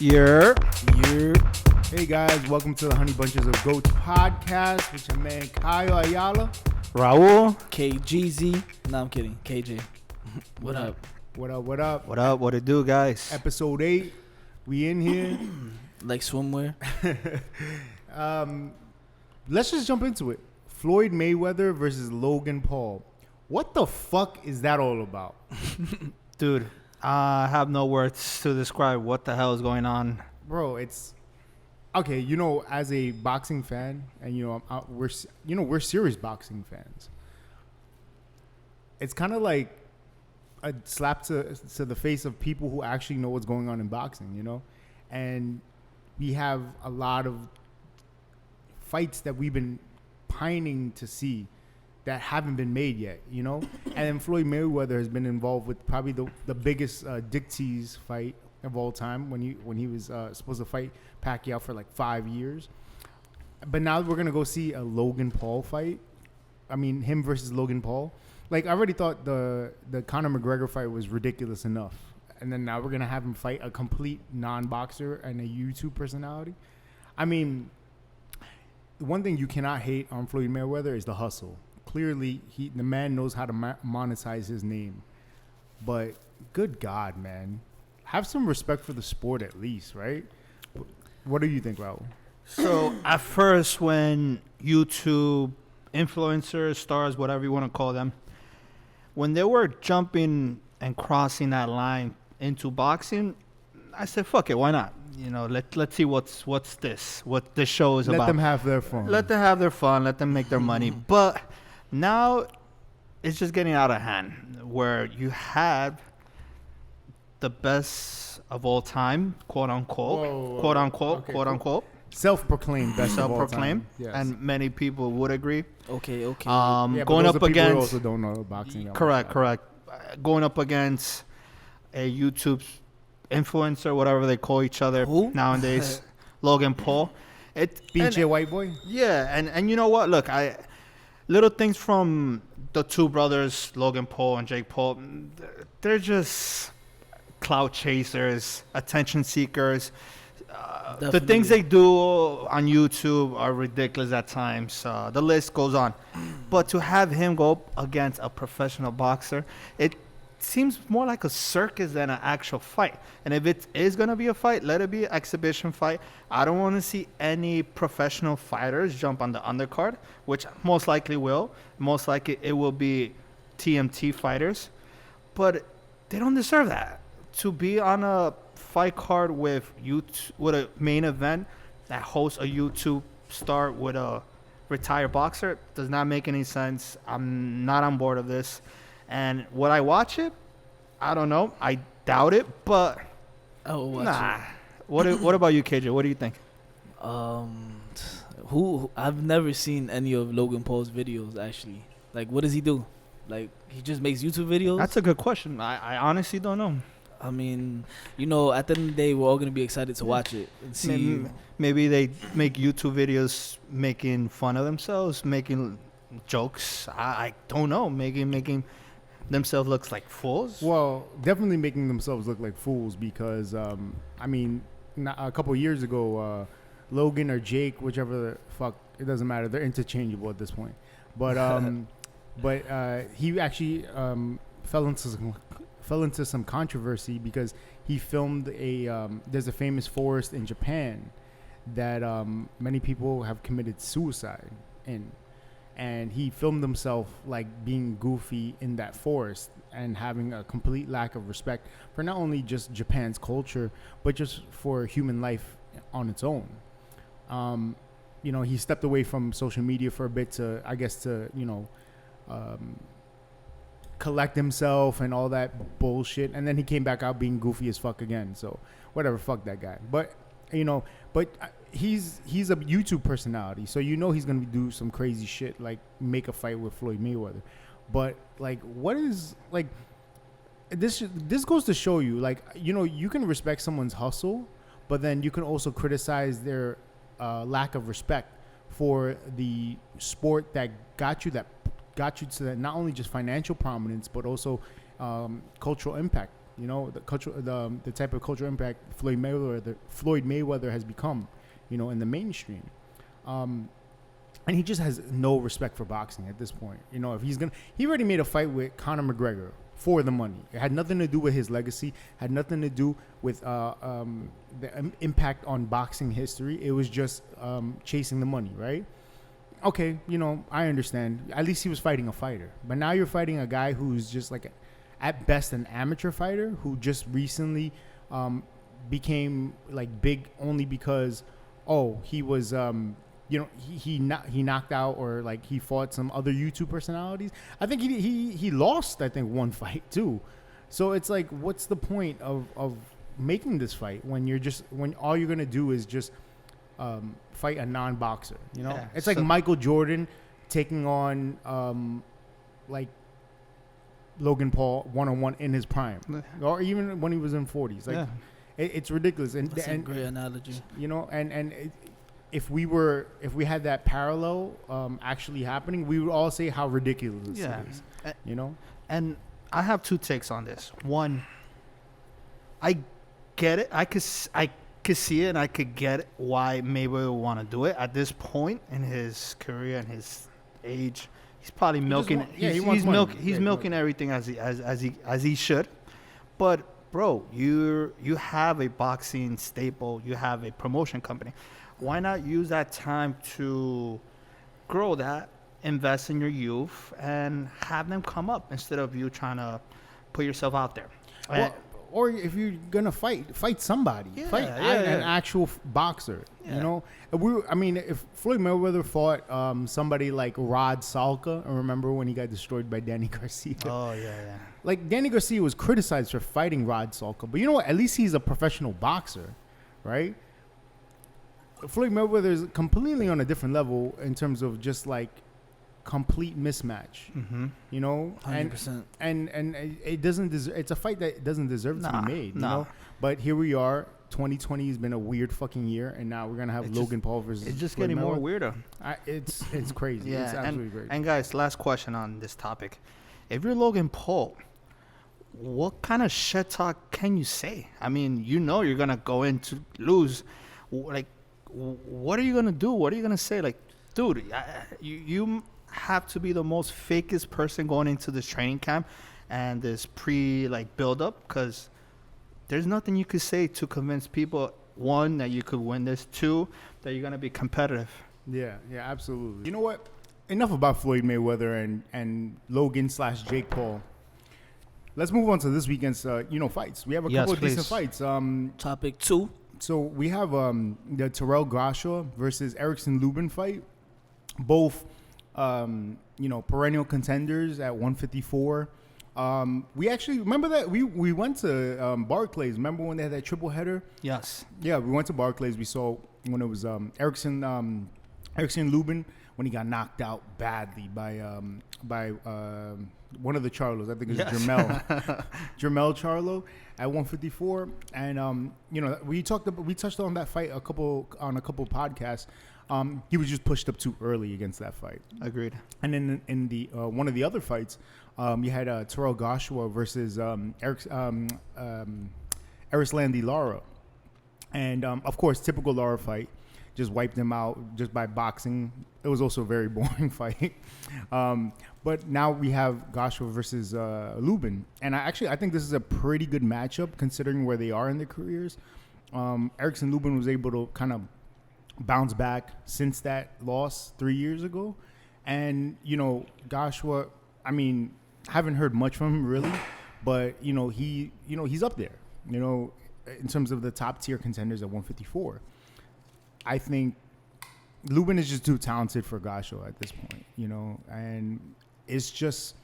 Yeah. Hey guys, welcome to the Honey Bunches of Goats podcast with your man Kyle Ayala. Raul. KGZ. No, I'm kidding. KJ. What up? What up, what up? What up? What it do, guys? Episode 8. We in here. Like swimwear? Let's just jump into it. Floyd Mayweather versus Logan Paul. What the fuck is that all about? Dude, I have no words to describe what the hell is going on. Bro, it's okay. You know, as a boxing fan, and we're serious boxing fans. It's kind of like a slap to the face of people who actually know what's going on in boxing. You know, and we have a lot of fights that we've been pining to see that haven't been made yet, you know? And then Floyd Mayweather has been involved with probably the biggest Dick Tease fight of all time when he was supposed to fight Pacquiao for like 5 years. But now we're going to go see a Logan Paul fight. I mean, him versus Logan Paul. Like, I already thought the Conor McGregor fight was ridiculous enough. And then now we're going to have him fight a complete non-boxer and a YouTube personality. I mean, the one thing you cannot hate on Floyd Mayweather is the hustle. Clearly, the man knows how to monetize his name. But good God, man. Have some respect for the sport at least, right? What do you think, Raul? So, at first, when YouTube influencers, stars, whatever you want to call them, when they were jumping and crossing that line into boxing, I said, fuck it, why not? You know, let's see what this show is about. Let them have their fun. Let them have their fun. Let them make their money. But now it's just getting out of hand where you have the best of all time, quote unquote, Okay, quote unquote. Self-proclaimed best of all time. Self-proclaimed. Yes. And many people would agree. Okay. Yeah, going up people against. who also don't know boxing. Correct. Going up against a YouTube influencer, whatever they call each other nowadays, Logan Paul. BJ White Boy? Yeah, and you know what? Look, little things from the two brothers, Logan Paul and Jake Paul, they're just clout chasers, attention seekers. The things they do on YouTube are ridiculous at times. The list goes on. But to have him go up against a professional boxer, it seems more like a circus than an actual fight. And if it is going to be a fight, let it be an exhibition fight. I don't want to see any professional fighters jump on the undercard, which most likely will. Most likely it will be TMT fighters. But they don't deserve that. To be on a fight card with a main event that hosts a YouTube star with a retired boxer does not make any sense. I'm not on board of this. And would I watch it? I don't know. I doubt it, but nah. What about you, KJ? What do you think? I've never seen any of Logan Paul's videos actually. Like, what does he do? Like, he just makes YouTube videos? That's a good question. I honestly don't know. I mean, you know, at the end of the day, we're all gonna be excited to watch it and see. Maybe they make YouTube videos making fun of themselves, making jokes. I don't know. Making themselves look like fools. Well, definitely making themselves look like fools because, I mean, a couple of years ago, Logan or Jake, whichever the fuck, it doesn't matter. They're interchangeable at this point. But he actually fell into some controversy because he filmed there's a famous forest in Japan that many people have committed suicide in. And he filmed himself like being goofy in that forest and having a complete lack of respect for not only just Japan's culture, but just for human life on its own. You know, he stepped away from social media for a bit to collect himself and all that bullshit. And then he came back out being goofy as fuck again. So whatever, fuck that guy. But, he's a YouTube personality, so you know he's gonna do some crazy shit like make a fight with Floyd Mayweather. But like, what is like this goes to show you, like, you know, you can respect someone's hustle, but then you can also criticize their lack of respect for the sport that got you to that not only just financial prominence but also cultural impact You know, the type of cultural impact Floyd Mayweather has become, you know, in the mainstream. And he just has no respect for boxing at this point. You know, if he already made a fight with Conor McGregor for the money. It had nothing to do with his legacy, had nothing to do with the impact on boxing history. It was just chasing the money, right? Okay, you know, I understand. At least he was fighting a fighter. But now you're fighting a guy who's just like, at best, an amateur fighter who just recently became like big only because, he was, you know, he knocked out or like he fought some other YouTube personalities. I think he lost, I think, one fight too. So it's like, what's the point of making this fight when all you're gonna do is just fight a non-boxer? You know, it's like Michael Jordan taking on like Logan Paul one-on-one in his prime, or even when he was in 40s. Like it's ridiculous. And that's a great analogy. You know, if we had that parallel actually happening, we would all say how ridiculous it is. You know? And I have two takes on this. One, I get it. I could see it, and I could get why Mayweather would want to do it at this point in his career and his age. He's probably milking. He's milking everything as he should. But bro, you have a boxing staple. You have a promotion company. Why not use that time to grow that, invest in your youth, and have them come up instead of you trying to put yourself out there? Or if you're gonna fight somebody, an actual boxer. Yeah. You know, if Floyd Mayweather fought somebody like Rod Salka, I remember when he got destroyed by Danny Garcia. Oh yeah. Like Danny Garcia was criticized for fighting Rod Salka, but you know what? At least he's a professional boxer, right? Floyd Mayweather is completely on a different level in terms of just like complete mismatch. Mm-hmm. You know, 100%. And it doesn't. It's a fight that doesn't deserve to be made. You know, but here we are. 2020 has been a weird fucking year, and now we're gonna have Logan Paul versus. It's just getting more weirder. It's crazy. Yeah, it's absolutely crazy. And guys, last question on this topic: if you're Logan Paul, what kind of shit talk can you say? I mean, you know you're gonna go in to lose. Like, what are you gonna do? What are you gonna say? Like, dude, you have to be the most fakest person going into this training camp and this build up, because there's nothing you could say to convince people, one, that you could win this, two, that you're gonna be competitive. Yeah, absolutely. You know what? Enough about Floyd Mayweather and Logan/Jake Paul. Let's move on to this weekend's fights. We have a couple of decent fights. Topic 2. So we have the Terrel Gasha versus Erickson Lubin fight. Both, perennial contenders at 154. We actually remember that we went to Barclays. Remember when they had that triple header? Yes. Yeah, we went to Barclays. We saw when it was Erickson Lubin when he got knocked out badly by one of the Charlos. I think it was Jermell Charlo at 154. And we touched on that fight a couple podcasts. He was just pushed up too early against that fight. Agreed. And then in the one of the other fights, you had Terrel Gasha versus Erickson Lara. And, of course, typical Lara fight. Just wiped him out just by boxing. It was also a very boring fight. But now we have Gasha versus Lubin. And I think this is a pretty good matchup considering where they are in their careers. Erickson Lubin was able to kind of bounce back since that loss 3 years ago. And, Gasha, haven't heard much from him really, but, he's up there, in terms of the top tier contenders at 154. I think Lubin is just too talented for Gasha at this point, and it's just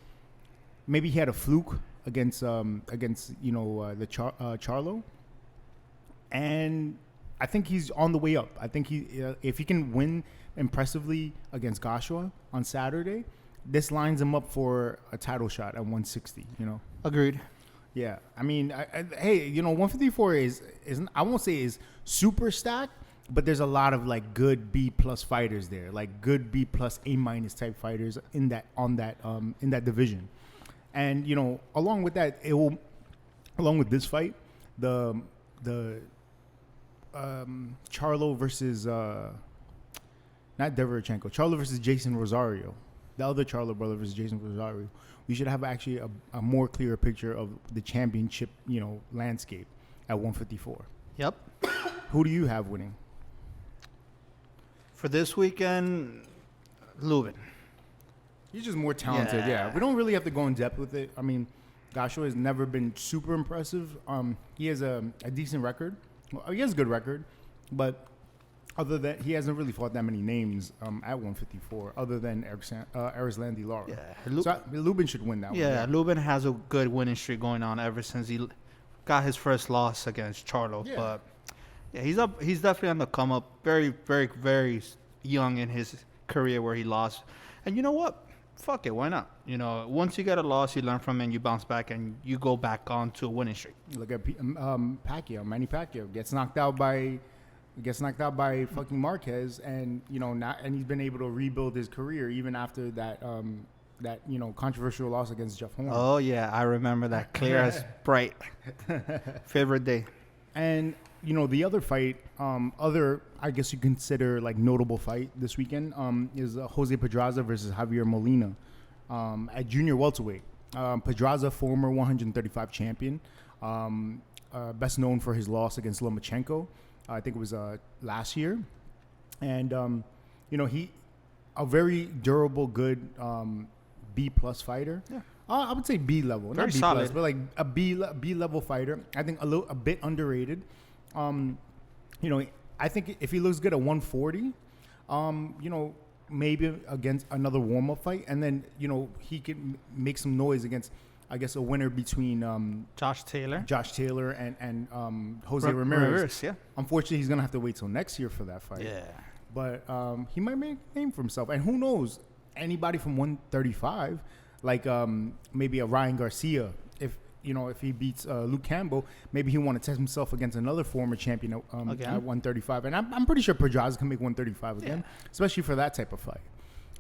maybe he had a fluke against the Charlo, and I think he's on the way up. I think if he can win impressively against Gasha on Saturday, this lines him up for a title shot at 160. Agreed. Yeah, 154 is I won't say is super stacked. But there's a lot of like good B+ fighters there, like good B+ A- type fighters in that division, and along with that, it will along with this fight, the Charlo versus not Deverchenko, Charlo versus Jason Rosario, the other Charlo brother versus Jason Rosario. We should have actually a more clearer picture of the championship, landscape at 154. Yep. Who do you have winning? For this weekend, Lubin. He's just more talented. Yeah. We don't really have to go in depth with it. I mean, Gasha has never been super impressive. He has a decent record. Well, he has a good record, but other than he hasn't really fought that many names at 154, other than Erickson Lubin. Yeah. So Lubin should win that one. Yeah, Lubin has a good winning streak going on ever since he got his first loss against Charlo. Yeah. But yeah, he's up. He's definitely on the come up. Very, very, very young in his career where he lost. And you know what? Fuck it. Why not? Once you get a loss, you learn from it and you bounce back and you go back on to a winning streak. Look at Pacquiao. Manny Pacquiao gets knocked out by fucking Marquez, and and he's been able to rebuild his career even after that controversial loss against Jeff Horn. Oh yeah, I remember that clear as bright. Favorite day. And the other fight, I guess you consider like notable fight this weekend, is Jose Pedraza versus Javier Molina at junior welterweight. Pedraza, former 135 champion, best known for his loss against Lomachenko. I think it was last year, and he a very durable, good B+ fighter. Yeah. I would say B level, very not B+, solid, but like a B level fighter. I think a bit underrated. I think if he looks good at 140, maybe against another warm up fight, and then he can make some noise against, I guess, a winner between Josh Taylor and Jose Ramirez. Yeah. Unfortunately, he's gonna have to wait till next year for that fight. Yeah. But he might make a name for himself, and who knows? Anybody from 135, like maybe a Ryan Garcia, if he beats Luke Campbell, maybe he want to test himself against another former champion at 135. And I'm pretty sure Pedraza can make 135 again, especially for that type of fight.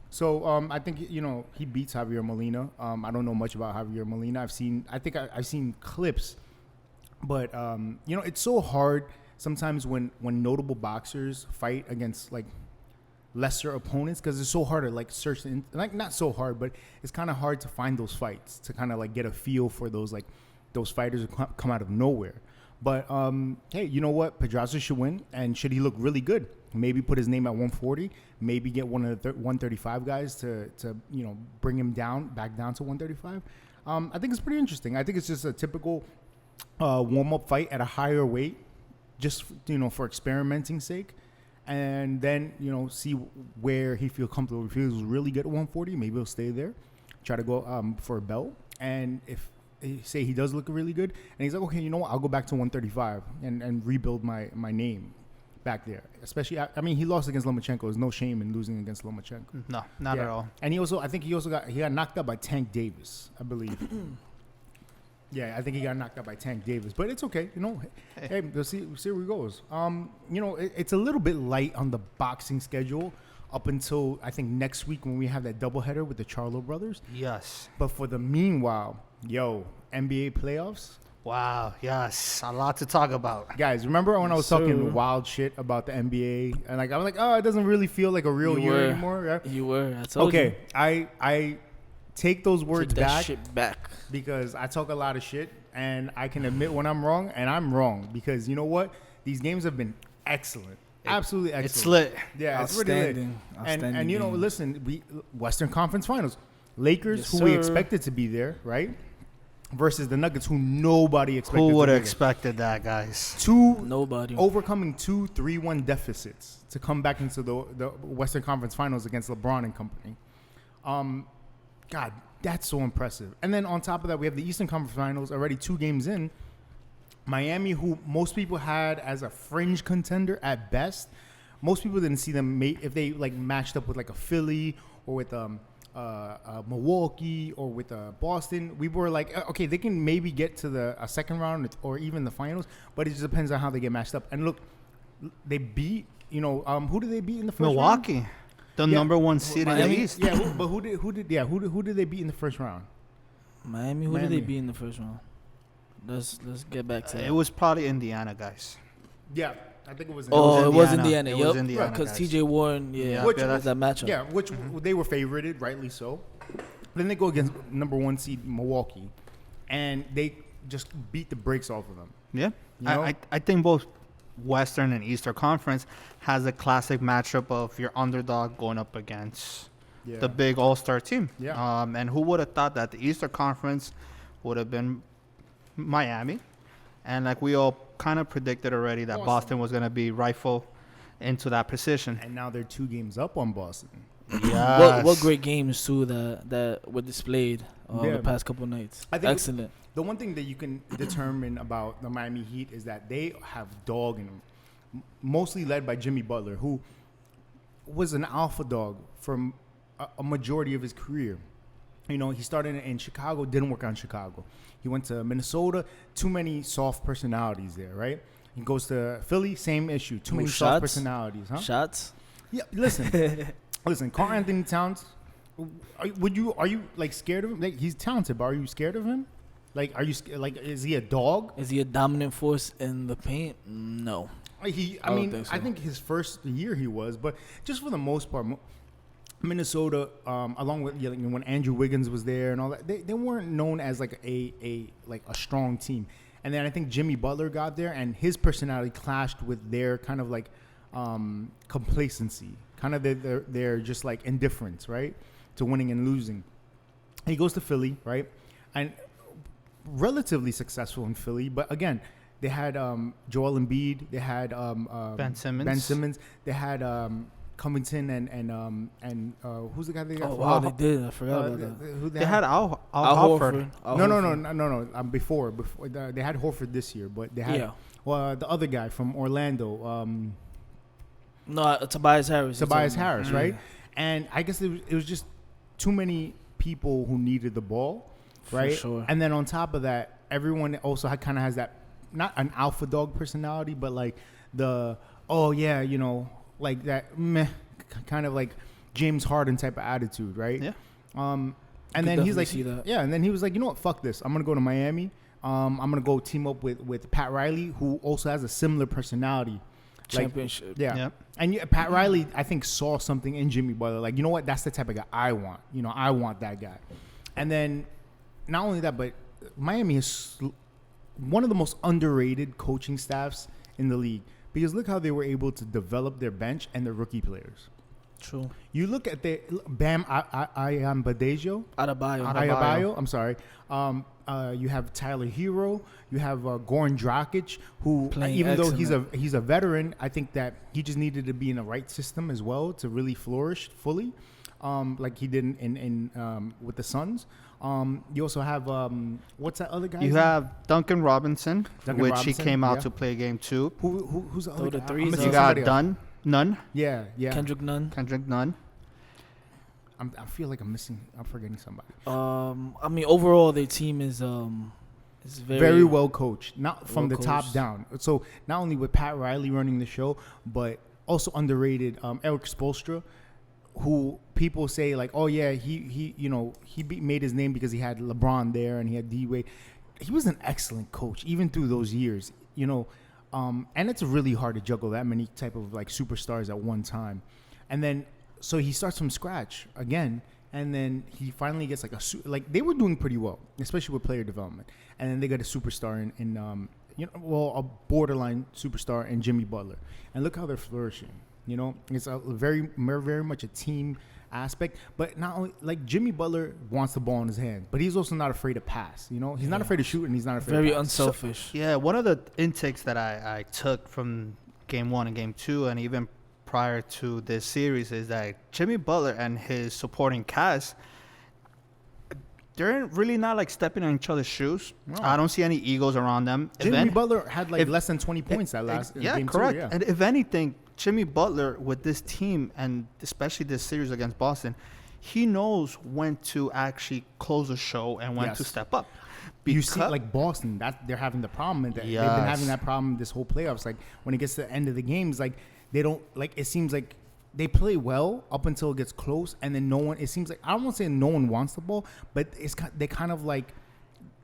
So I think he beats Javier Molina. I don't know much about Javier Molina. I've seen clips, but it's so hard sometimes when notable boxers fight against like lesser opponents, because it's so hard to like search not so hard, but it's kind of hard to find those fights to kind of like get a feel for those fighters who come out of nowhere. But hey, you know what? Pedraza should win, and should he look really good, maybe put his name at 140, maybe get one of the 135 guys to bring him back down to 135. I think it's pretty interesting. I think it's just a typical warm-up fight at a higher weight, just for experimenting's sake. And then, see where he feels comfortable. If he feels really good at 140, maybe he'll stay there, try to go for a belt. And if say he does look really good, and he's like, okay, you know what, I'll go back to 135 and rebuild my name back there. Especially, he lost against Lomachenko. There's no shame in losing against Lomachenko. No, not at all. And I think he got knocked out by Tank Davis, I believe. Yeah, I think he got knocked out by Tank Davis, but it's okay. Hey, we'll see where he goes. It's a little bit light on the boxing schedule up until I think next week when we have that doubleheader with the Charlo brothers. Yes. But for the meanwhile, NBA playoffs. Wow. Yes, a lot to talk about. Guys, remember when I was talking wild shit about the NBA and I was like, oh, it doesn't really feel like a real year anymore. Right? You were. I told you. Okay, I take those words that shit back, because I talk a lot of shit, and I can admit when I'm wrong, and I'm wrong, because you know what? These games have been excellent. Absolutely excellent. It's lit. Yeah, it's really lit. And listen, Western Conference Finals. Lakers, who we expected to be there, right? Versus the Nuggets, who nobody expected. Who would have expected that, guys? Nobody. Overcoming 2 3-1 deficits to come back into the Western Conference Finals against LeBron and company. God, that's so impressive. And then on top of that, we have the Eastern Conference Finals already 2 games in. Miami, who most people had as a fringe contender at best. Most people didn't see them if they like matched up with like a Philly or with Milwaukee or with Boston. We were like, okay, they can maybe get to a second round or even the finals, but it just depends on how they get matched up. And look, they beat, who did they beat in the first round? Milwaukee. The number 1 seed in the East. Yeah, but who did they beat in the first round? Miami. Who did they beat in the first round? Let's get back to that. It was probably Indiana, guys. Yeah, I think it was. Oh, it was Indiana. Indiana. It was Yep. Indiana, Because guys. T.J. Warren, yeah, Which- was that matchup. Yeah, which they were favorited, rightly so. Then they go against number 1 seed Milwaukee, and they just beat the brakes off of them. Yeah, You know? I think both Western and Eastern Conference has a classic matchup of your underdog going up against Yeah. the big all-star team. Yeah. And who would have thought that the Eastern Conference would have been Miami, and like we all kind of predicted already that Boston was going to be rightful into that position. And now they're 2 games up on Boston. Yes. What great games too that were displayed Yeah. the past couple nights. I think- Excellent. The one thing that you can determine about the Miami Heat is that they have dog in them, mostly led by Jimmy Butler, who was an alpha dog from a majority of his career. You know, he started in Chicago, didn't work out in Chicago. He went to Minnesota, too many soft personalities there, right? He goes to Philly, same issue, too many soft Shots? personalities, huh? Shots. Yeah, listen, Karl Anthony Towns. Are you like scared of him? Like, he's talented, but are you scared of him? Like, are you like? Is he a dog? Is he a dominant force in the paint? No. I don't mean, think so. I think his first year he was, but just for the most part, Minnesota, along with when Andrew Wiggins was there and all that, they weren't known as like a strong team. And then I think Jimmy Butler got there, and his personality clashed with their kind of like complacency, kind of their just like indifference, right, to winning and losing. He goes to Philly, right, and relatively successful in Philly, but again, they had Joel Embiid, they had Ben Simmons. They had Covington and who's the guy they got? Oh wow, they did. I forgot about that. Who They had Al Al Horford. Horford. No. Before they had Horford this year, but they had the other guy from Orlando, No, Tobias Harris. Tobias Harris, right? And I guess it was just too many people who needed the ball, right? sure. And then on top of that, everyone also kind of has that, not an alpha dog personality, but like like that meh, kind of like James Harden type of attitude, right? Yeah. And Could then he's definitely like, see that. yeah, and then he was like, you know what, fuck this, I'm gonna go to Miami. I'm gonna go team up with Pat Riley, who also has a similar personality. Championship. Yeah. Yep. And Pat Riley, I think, saw something in Jimmy Butler. Like, you know what? That's the type of guy I want. You know, I want that guy. And then, not only that, but Miami is one of the most underrated coaching staffs in the league. Because look how they were able to develop their bench and their rookie players. True. You look at the Bam Adebayo. Adebayo. I'm sorry. You have Tyler Hero. You have Goran Dragic, who Playing even though excellent. he's a veteran, I think that he just needed to be in the right system as well to really flourish fully, like he did in with the Suns. You also have what's that other guy? You have Duncan Robinson, Duncan which Robinson, he came out yeah. to play game 2. Who's the Throw other the guy? threes I'm missing up. You got somebody else. Nunn, Yeah. Kendrick Nunn. Kendrick Nunn. I feel like I'm forgetting somebody. I mean, overall, their team is Very well coached, not from the well top coached. down. So not only with Pat Riley running the show, but also underrated Eric Spoelstra, who people say like, oh yeah, he made his name because he had LeBron there and he had D-Wade. He was an excellent coach even through those years, and it's really hard to juggle that many type of like superstars at one time. And then so he starts from scratch again. And then he finally gets like they were doing pretty well, especially with player development. And then they got a superstar a borderline superstar in Jimmy Butler. And look how they're flourishing. It's a very, very much a team aspect. But not only like Jimmy Butler wants the ball in his hand, but he's also not afraid to pass. He's not afraid to shoot, and he's not afraid. very to pass. unselfish. Yeah, one of the intakes that I took from game 1 and game 2, and even prior to this series, is that Jimmy Butler and his supporting cast, they're really not like stepping on each other's shoes. No. I don't see any egos around them. Jimmy Butler had less than 20 points that last game. Correct. Too, yeah. And if anything, Jimmy Butler with this team, and especially this series against Boston, he knows when to actually close a show and when to Yes. step up. You see, like Boston, that they're having the problem. And they've been having that problem this whole playoffs. Like when it gets to the end of the games, like they don't like. It seems like they play well up until it gets close, and then no one. It seems like I don't want to say no one wants the ball, but they kind of like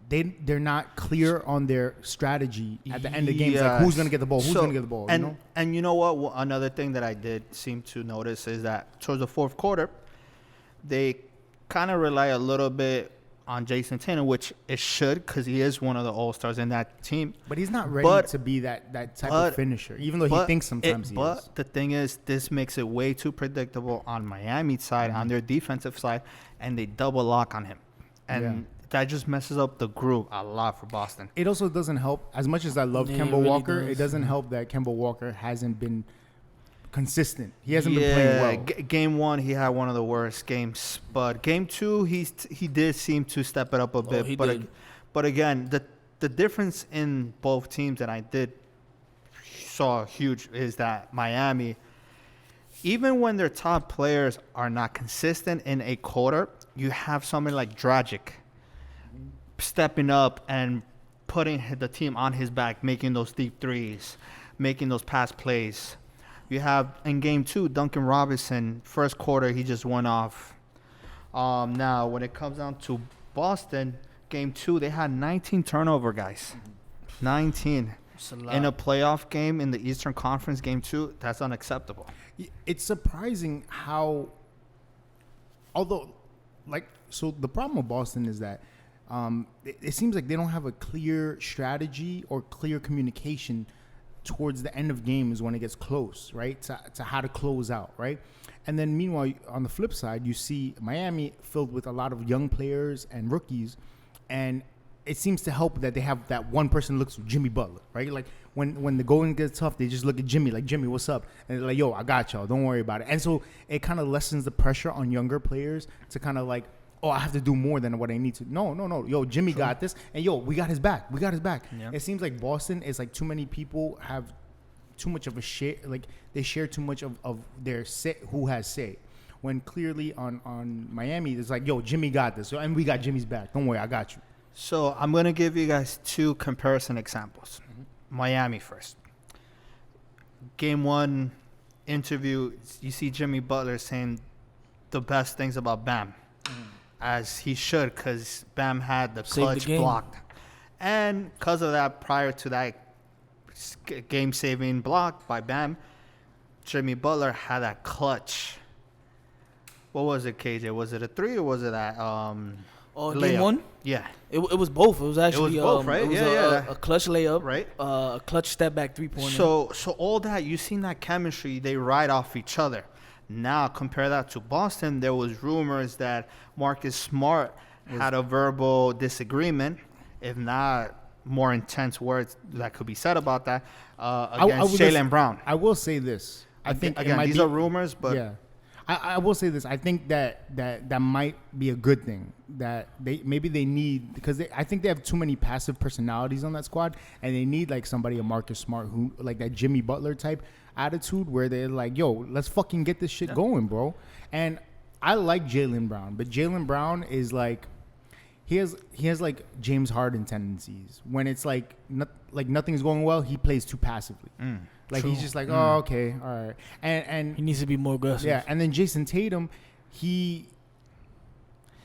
they're not clear on their strategy at the end of games. Like who's gonna get the ball? Who's gonna get the ball? And you know what? Another thing that I did seem to notice is that towards the fourth quarter, they kind of rely a little bit on Jayson Tatum, which it should, because he is one of the all-stars in that team. But he's not ready to be that type of finisher, even though he thinks sometimes he is. But the thing is, this makes it way too predictable on Miami's side, on their defensive side, and they double lock on him. And that just messes up the groove a lot for Boston. It also doesn't help, as much as I love Kemba really Walker, does. It doesn't help that Kemba Walker hasn't been consistent. He hasn't been playing well. Game 1, he had one of the worst games. But game 2, he did seem to step it up a bit. But again, the difference in both teams that I did saw huge is that Miami, even when their top players are not consistent in a quarter, you have somebody like Dragic stepping up and putting the team on his back, making those deep threes, making those pass plays. You have in game 2, Duncan Robinson, first quarter, he just went off. Now, when it comes down to Boston, game 2, they had 19 turnover, guys. 19. In a playoff game in the Eastern Conference, game 2, that's unacceptable. It's surprising how, although, so the problem with Boston is that it seems like they don't have a clear strategy or clear communication towards the end of games when it gets close, right? To how to close out, right? And then meanwhile, on the flip side, you see Miami filled with a lot of young players and rookies, and it seems to help that they have that one person looks Jimmy Butler, right? Like when the going gets tough, they just look at Jimmy, like, Jimmy, what's up? And they're like, yo, I got y'all, don't worry about it. And so it kind of lessens the pressure on younger players to kind of like, oh, I have to do more than what I need to. No. Yo, Jimmy got this. And, yo, we got his back. Yeah. It seems like Boston is like too many people have too much of a share. Like, they share too much of their say, who has say. When clearly on Miami, it's like, yo, Jimmy got this. And we got Jimmy's back. Don't worry, I got you. So I'm going to give you guys 2 comparison examples. Miami first. Game 1 interview, you see Jimmy Butler saying the best things about Bam. As he should, because Bam had the clutch blocked. And because of that, prior to that game-saving block by Bam, Jimmy Butler had that clutch. What was it, KJ? Was it a 3 or was it that game 1? Yeah. It was both. It was actually both, right? It was a clutch layup, right? A clutch step back 3-pointer. So all that, you seen that chemistry, they ride off each other. Now, compare that to Boston. There was rumors that Marcus Smart had a verbal disagreement, if not more intense words that could be said about that, against Jaylen Brown. I will say this. I think, again, these are rumors, but... Yeah. I will say this. I think that might be a good thing. That they need, because I think they have too many passive personalities on that squad, and they need like somebody, a Marcus Smart, who like that Jimmy Butler type attitude, where they're like, yo, let's fucking get this shit going, bro. And I like Jaylen Brown, but Jaylen Brown is like, he has like James Harden tendencies. When it's like nothing's going well, he plays too passively. Like, true. He's just like, oh, okay, all right. And he needs to be more aggressive. Yeah, and then Jayson Tatum,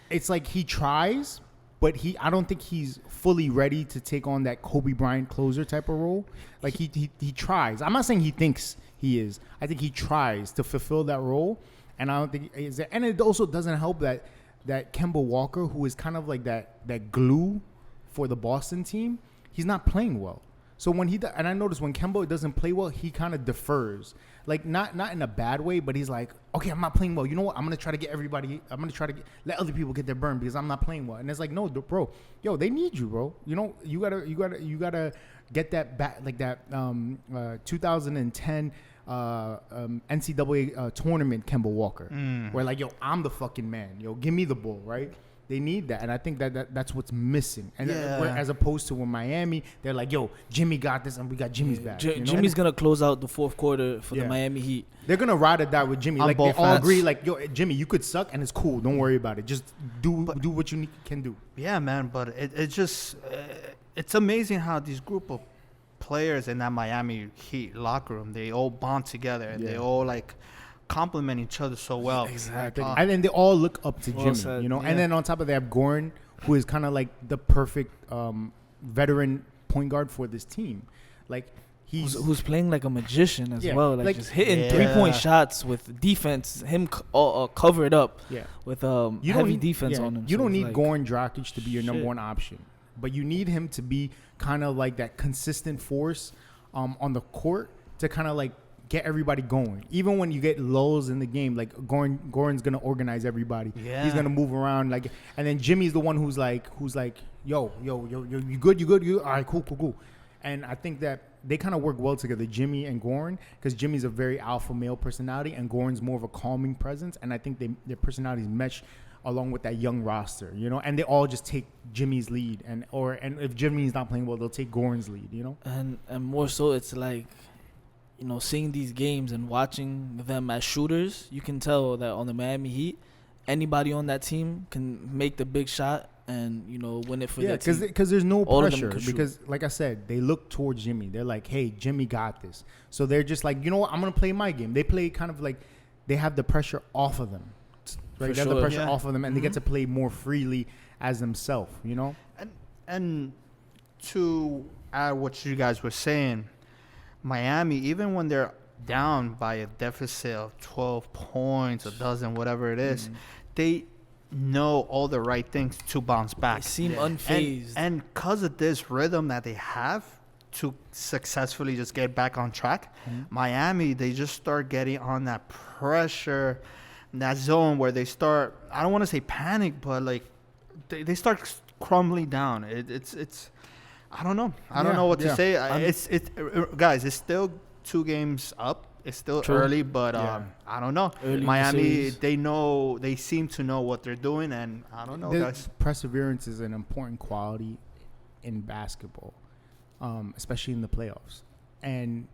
it's like he tries, but I don't think he's fully ready to take on that Kobe Bryant closer type of role. Like, he tries. I'm not saying he thinks he is. I think he tries to fulfill that role, and I don't think he is there. And it also doesn't help that Kemba Walker, who is kind of like that glue for the Boston team, he's not playing well. So when and I notice when Kemba doesn't play well, he kind of defers. Like, not in a bad way, but he's like, okay, I'm not playing well. You know what? I'm gonna try to get let other people get their burn because I'm not playing well. And it's like, no, bro, yo, they need you, bro. You know, you gotta get that back, like that 2010 NCAA tournament Kemba Walker, where like, yo, I'm the fucking man. Yo, give me the ball, right? They need that, and I think that's what's missing. And as opposed to when Miami, they're like, "Yo, Jimmy got this, and we got Jimmy's back." Jimmy's gonna close out the fourth quarter for the Miami Heat. They're gonna ride or die with Jimmy. Like, they all agree, like, "Yo, Jimmy, you could suck, and it's cool. Don't worry about it. Just do what you can do." Yeah, man. But it's just it's amazing how these group of players in that Miami Heat locker room, they all bond together and they all like complement each other so well. Exactly. And then they all look up to Jimmy, you know. Yeah. And then on top of that, Goran, who is kind of like the perfect veteran point guard for this team. Like who's playing like a magician as Yeah, well, like just hitting Yeah. 3-point shots with defense, him covered up Yeah. with You don't heavy need- defense yeah, on him. You So don't it's need like, Goran Dragic to be your number shit. one option, but you need him to be kind of like that consistent force on the court to kind of like get everybody going. Even when you get lulls in the game, like Goran's gonna organize everybody. Yeah. He's gonna move around like, and then Jimmy's the one who's like, yo, you good, you all right, cool. And I think that they kind of work well together, Jimmy and Goran, because Jimmy's a very alpha male personality and Goran's more of a calming presence. And I think their personalities mesh along with that young roster, you know. And they all just take Jimmy's lead, and if Jimmy's not playing well, they'll take Goran's lead, you know. and more so, it's like, you know, seeing these games and watching them as shooters, you can tell that on the Miami Heat, anybody on that team can make the big shot and, you know, win it for their team. because there's no All of them pressure. can shoot. Because like I said, they look towards Jimmy. They're like, hey, Jimmy got this. So they're just like, you know what, I'm gonna play my game. They play kind of like they have the pressure off of them, right? For They have the sure. pressure Yeah. off of them, and they get to play more freely as themselves. You know. And to add what you guys were saying, Miami, even when they're down by a deficit of 12 points, a dozen, whatever it is, they know all the right things to bounce They back. seem Yeah. unfazed. And because of this rhythm that they have to successfully just get back on track, Miami, they just start getting on that pressure, that zone where they start, I don't want to say panic, but like they start crumbling down. It's I don't know. I don't Yeah, know what to yeah. say. Guys, it's still 2 games up. It's still True. early, but Yeah. I don't know. Early in the Miami, series. they seem to know what they're doing, and I don't know, guys. Perseverance is an important quality in basketball, especially in the playoffs. And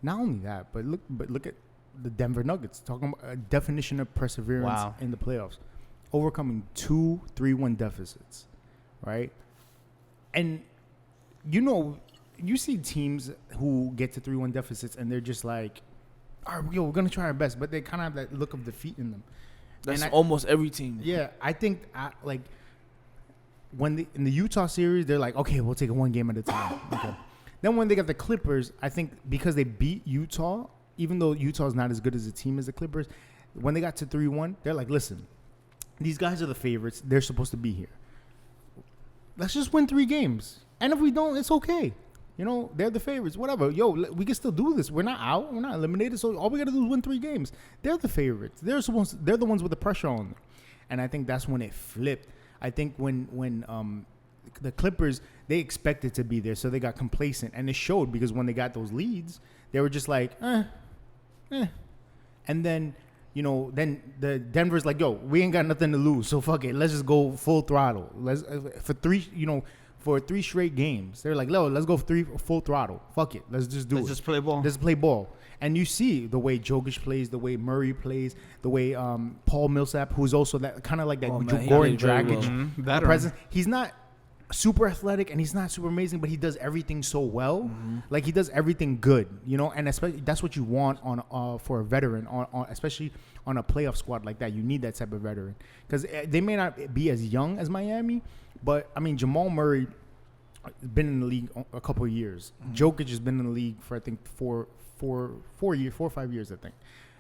not only that, but look at the Denver Nuggets, talking about a definition of perseverance Wow. in the playoffs, overcoming 2 3-1 deficits, right? And you see teams who get to 3-1 deficits and they're just like, all right, we're gonna try our best, but they kind of have that look of defeat in them. That's and almost every team. Yeah, I think like when in the Utah series, they're like, okay, we'll take it 1 game at a time. Okay. Then when they got the Clippers, I think because they beat Utah, even though Utah's not as good as a team as the Clippers, when they got to 3-1, they're like, listen, these guys are the favorites. They're supposed to be here. Let's just win 3 games. And if we don't, it's okay. You know, they're the favorites. Whatever. Yo, we can still do this. We're not out. We're not eliminated. So all we got to do is win 3 games. They're the favorites. They're the ones with the pressure on them. And I think that's when it flipped. I think when the Clippers, they expected to be there, so they got complacent. And it showed because when they got those leads, they were just like, And then, you know, then the Denver's like, yo, we ain't got nothing to lose, so fuck it. Let's just go full throttle. Let's for 3 straight games. They're like, let's go full throttle. Fuck it. Let's just do it. Let's just play ball. Let's play ball. And you see the way Jokic plays, the way Murray plays, the way Paul Millsap, who's also that kind of like that Oh, man, he Goran played very Dragic well. Veteran. presence. He's not super athletic and he's not super amazing, but he does everything so well. Like he does everything good, you know. And especially that's what you want on for a veteran, on especially on a playoff squad like that. You need that type of veteran because they may not be as young as Miami, but I mean Jamal Murray been in the league a couple of years. Jokic has been in the league for I think 4 or 5 years, I think.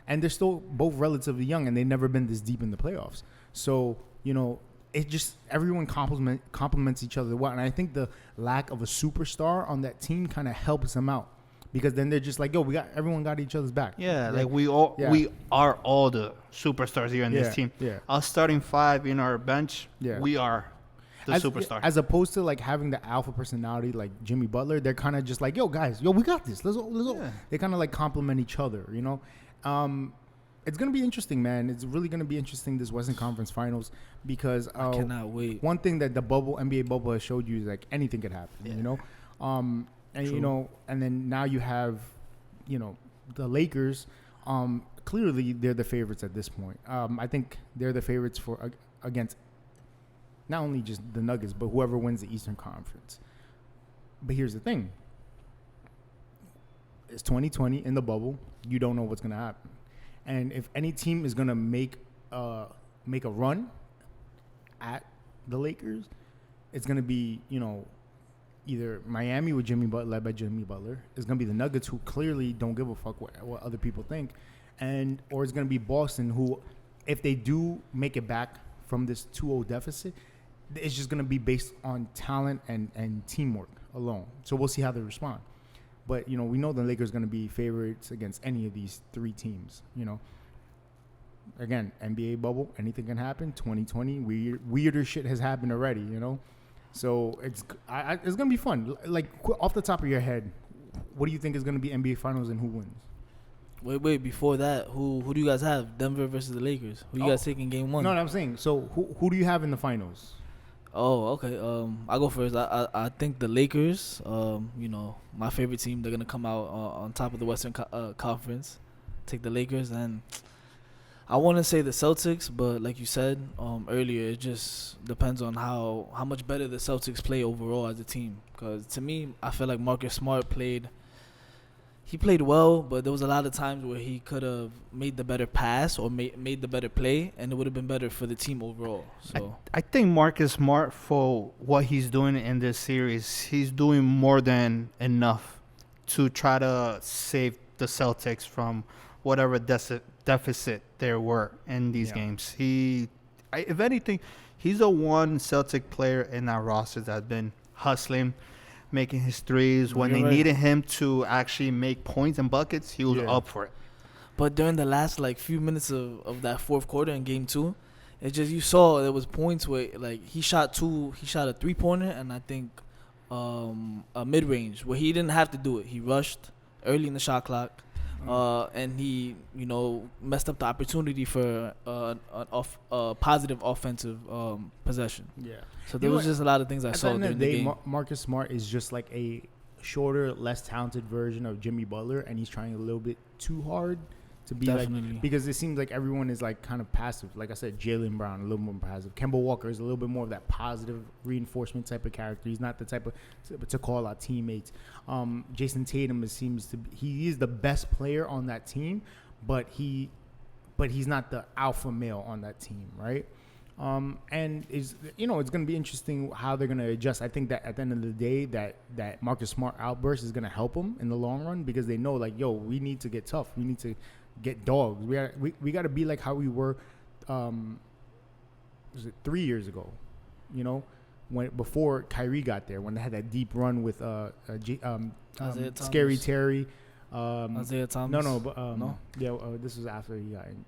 And they're still both relatively young, and they've never been this deep in the playoffs. So, you know, it just everyone complements each other well. And I think the lack of a superstar on that team kind of helps them out because then they're just like, yo, everyone got each other's back. Yeah, Right? like we are all the superstars here in Yeah, this team. yeah. Our starting 5 in our bench, Yeah. we are the superstar. As opposed to like having the alpha personality like Jimmy Butler, they're kind of just like, yo, guys, we got this. Let's go. Yeah. They kind of like complement each other, you know. It's gonna be interesting, man. It's really gonna be interesting this Western Conference Finals because I cannot wait. one thing that the NBA bubble has showed you is like anything could happen, Yeah. you know. And True. you know, and then now you have, you know, the Lakers. Clearly they're the favorites at this point. I think they're the favorites for against not only just the Nuggets, but whoever wins the Eastern Conference. But here's the thing. It's 2020 in the bubble. You don't know what's going to happen. And if any team is going to make a run at the Lakers, it's gonna be either Miami with led by Jimmy Butler. It's gonna be the Nuggets, who clearly don't give a fuck what other people think, or it's gonna be Boston, who, if they do make it back from this 2-0 deficit, it's just gonna be based on talent and teamwork alone. So we'll see how they respond. But we know the Lakers gonna be favorites against any of these three teams. Again, NBA bubble, anything can happen. 2020, weirder shit has happened already. So it's gonna be fun. Like, off the top of your head, what do you think is gonna be NBA Finals and who wins? Wait. Before that, who do you guys have? Denver versus the Lakers. Who you guys taking game one? No, I'm saying. So who do you have in the finals? Oh, okay. I'll go first. I think the Lakers. My favorite team. They're gonna come out on top of the Western Conference. Take the Lakers, and I want to say the Celtics, but like you said earlier, it just depends on how much better the Celtics play overall as a team. Because to me, I feel like Marcus Smart played well, but there was a lot of times where he could have made the better pass or made the better play, and it would have been better for the team overall. So I think Marcus Smart, for what he's doing in this series, he's doing more than enough to try to save the Celtics from whatever deficit there were in these games. If anything, he's the one Celtic player in that roster that's been hustling, making his threes. When they needed him to actually make points and buckets, he was up for it. But during the last few minutes of that fourth quarter in game 2, it just, you saw there was points where he shot a 3-pointer and I think a mid-range where he didn't have to do it. He rushed early in the shot clock. And he, messed up the opportunity for a positive offensive possession. Yeah. So there was just a lot of things I saw during the game. Marcus Smart is just like a shorter, less talented version of Jimmy Butler, and he's trying a little bit too hard to be because it seems like everyone is kind of passive. Like I said, Jaylen Brown a little more passive. Kemba Walker is a little bit more of that positive reinforcement type of character. He's not the type of to call out teammates. Jayson Tatum he is the best player on that team, but he's not the alpha male on that team, right? And it's going to be interesting how they're going to adjust. I think that at the end of the day, that Marcus Smart outburst is going to help them in the long run, because they know we need to get tough. We need to get dogs. We got to be like how we were, was it 3 years ago? Before Kyrie got there, when they had that deep run with Scary Terry, Isaiah Thomas. This was after he got injured.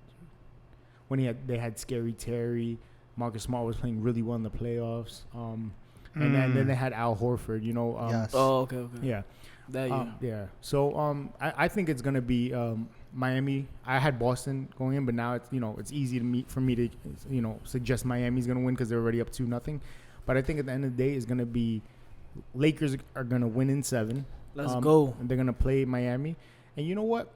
When they had Scary Terry, Marcus Smart was playing really well in the playoffs. And then they had Al Horford, Yes. Oh, okay. Yeah. That year. Yeah. So I think it's gonna be Miami. I had Boston going in, but now it's easy for me to suggest Miami's gonna win because they're already up 2-0. But I think at the end of the day, it's gonna be Lakers are gonna win in 7. Let's go. And they're gonna play Miami. And you know what?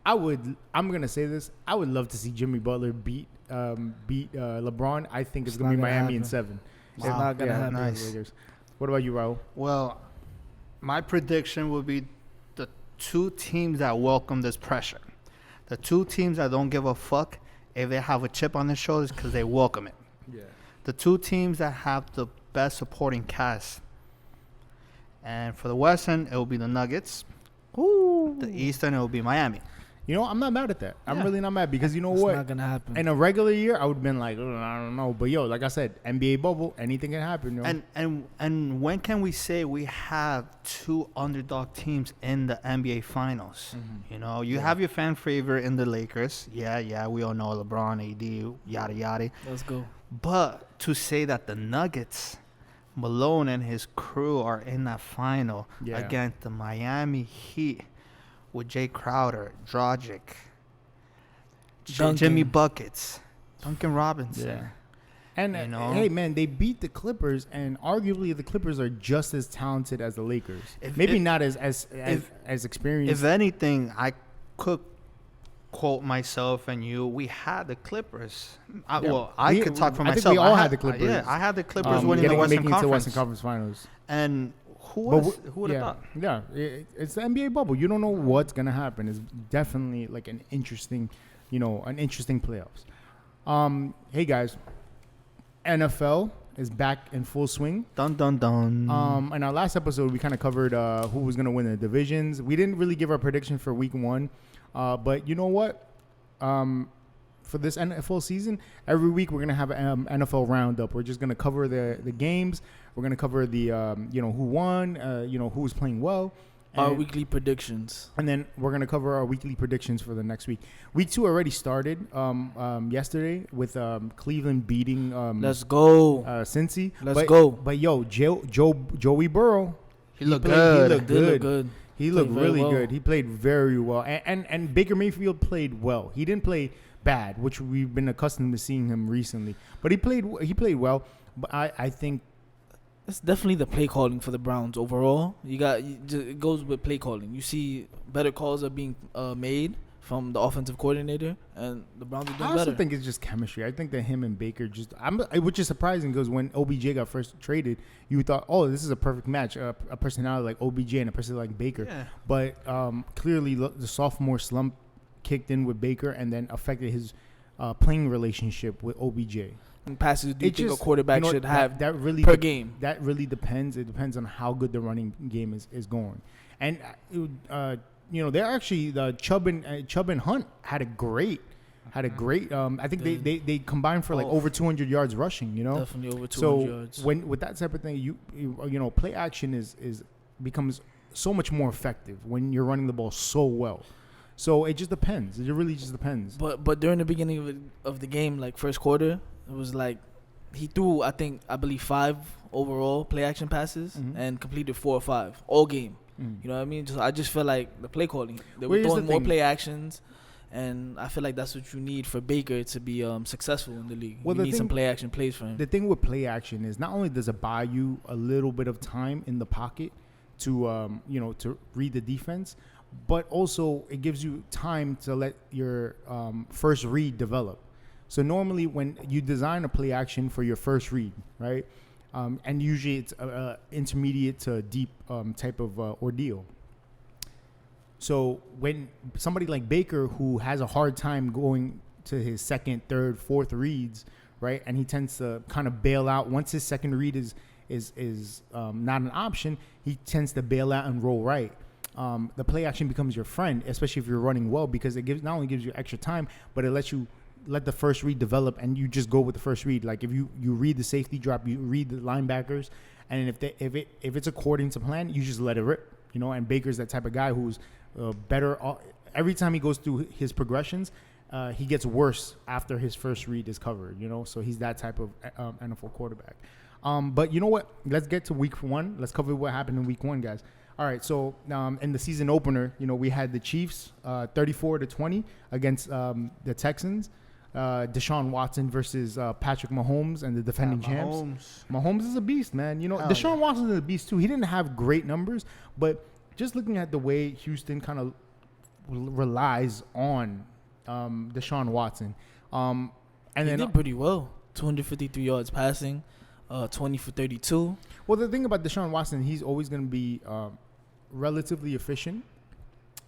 I'm gonna say this. I would love to see Jimmy Butler beat LeBron. I think it's gonna be Miami in 7. It's not gonna happen. Nice. What about you, Raul? Well, my prediction would be the two teams that welcome this pressure. The two teams that don't give a fuck if they have a chip on their shoulders because they welcome it. Yeah. The two teams that have the best supporting cast. And for the Western, it will be the Nuggets. Ooh. The Eastern, it will be Miami. I'm not mad at that. I'm really not mad because it's what? Not gonna happen. In a regular year, I would have been like, I don't know. But like I said, NBA bubble, anything can happen. And when can we say we have two underdog teams in the NBA Finals? Mm-hmm. You have your fan favorite in the Lakers. Yeah, we all know LeBron, AD, yada yada. Let's go. But to say that the Nuggets, Malone and his crew are in that final against the Miami Heat with Jay Crowder, Dragic, Jimmy Buckets, Duncan Robinson. Yeah. And hey, man, they beat the Clippers, and arguably the Clippers are just as talented as the Lakers. Maybe not as experienced. If anything, I could quote myself and you. We had the Clippers. I could talk for myself. I think we all had the Clippers. I had the Clippers winning the Western Conference. To Western Conference Finals. And who would have thought? Yeah, it's the NBA bubble. You don't know what's gonna happen. It's definitely like an interesting playoffs. Hey guys, NFL is back in full swing. Dun dun dun. In our last episode, we kind of covered who was going to win the divisions. We didn't really give our prediction for week 1, but you know what? For this NFL season, every week we're going to have an NFL roundup. We're just going to cover the games. We're going to cover the who won, who was playing well. Our weekly predictions. And then we're going to cover our weekly predictions for the next week. Week 2 already started yesterday with Cleveland beating Let's go. Cincy. Let's go. But Joey Burrow, he looked good. He looked good. He looked really well. good. He played very well. And Baker Mayfield played well. He didn't play bad, which we've been accustomed to seeing him recently. But he played well. But I think it's definitely the play calling for the Browns overall. It goes with play calling. You see better calls are being made from the offensive coordinator, and the Browns are doing better. I also think it's just chemistry. I think that him and Baker which is surprising because when OBJ got first traded, you thought, oh, this is a perfect match, a personality like OBJ and a person like Baker. Yeah. But clearly the sophomore slump kicked in with Baker and then affected his playing relationship with OBJ. And passes do you think a quarterback should have that really per game? That really depends. It depends on how good the running game is going. And they're actually Chubb and Hunt had a great. I think they combined for like over 200 yards rushing. Definitely over 200 yards. So with that type of thing, you play action becomes so much more effective when you're running the ball so well. So it just depends. It really just depends. But during the beginning of the game, like first quarter, it was like he threw I believe 5 overall play action passes and completed 4 or 5 all game. You know what I mean? I just feel like the play calling. They were throwing more play actions, and I feel like that's what you need for Baker to be successful in the league. You need some play action plays for him. The thing with play action is not only does it buy you a little bit of time in the pocket to to read the defense, but also it gives you time to let your first read develop. So normally when you design a play action for your first read, right, and usually it's intermediate to deep type of ordeal. So when somebody like Baker, who has a hard time going to his second, third, fourth reads, right, and he tends to kind of bail out once his second read is not an option, he tends to bail out and roll right. The play action becomes your friend, especially if you're running well, because it not only gives you extra time, but it lets you let the first read develop, and you just go with the first read. Like if you read the safety drop, you read the linebackers, and if it's according to plan, you just let it rip. And Baker's that type of guy who's better. Every time he goes through his progressions, he gets worse after his first read is covered. So he's that type of NFL quarterback. But you know what? Let's get to week 1. Let's cover what happened in week 1, guys. All right, so in the season opener, we had the Chiefs 34-20 against the Texans. Deshaun Watson versus Patrick Mahomes and the defending champs. Mahomes is a beast, man. Deshaun Watson is a beast too. He didn't have great numbers, but just looking at the way Houston kind of relies on Deshaun Watson, and he then did pretty well. 253 yards passing, 20 for 32. Well, the thing about Deshaun Watson, he's always going to be relatively efficient.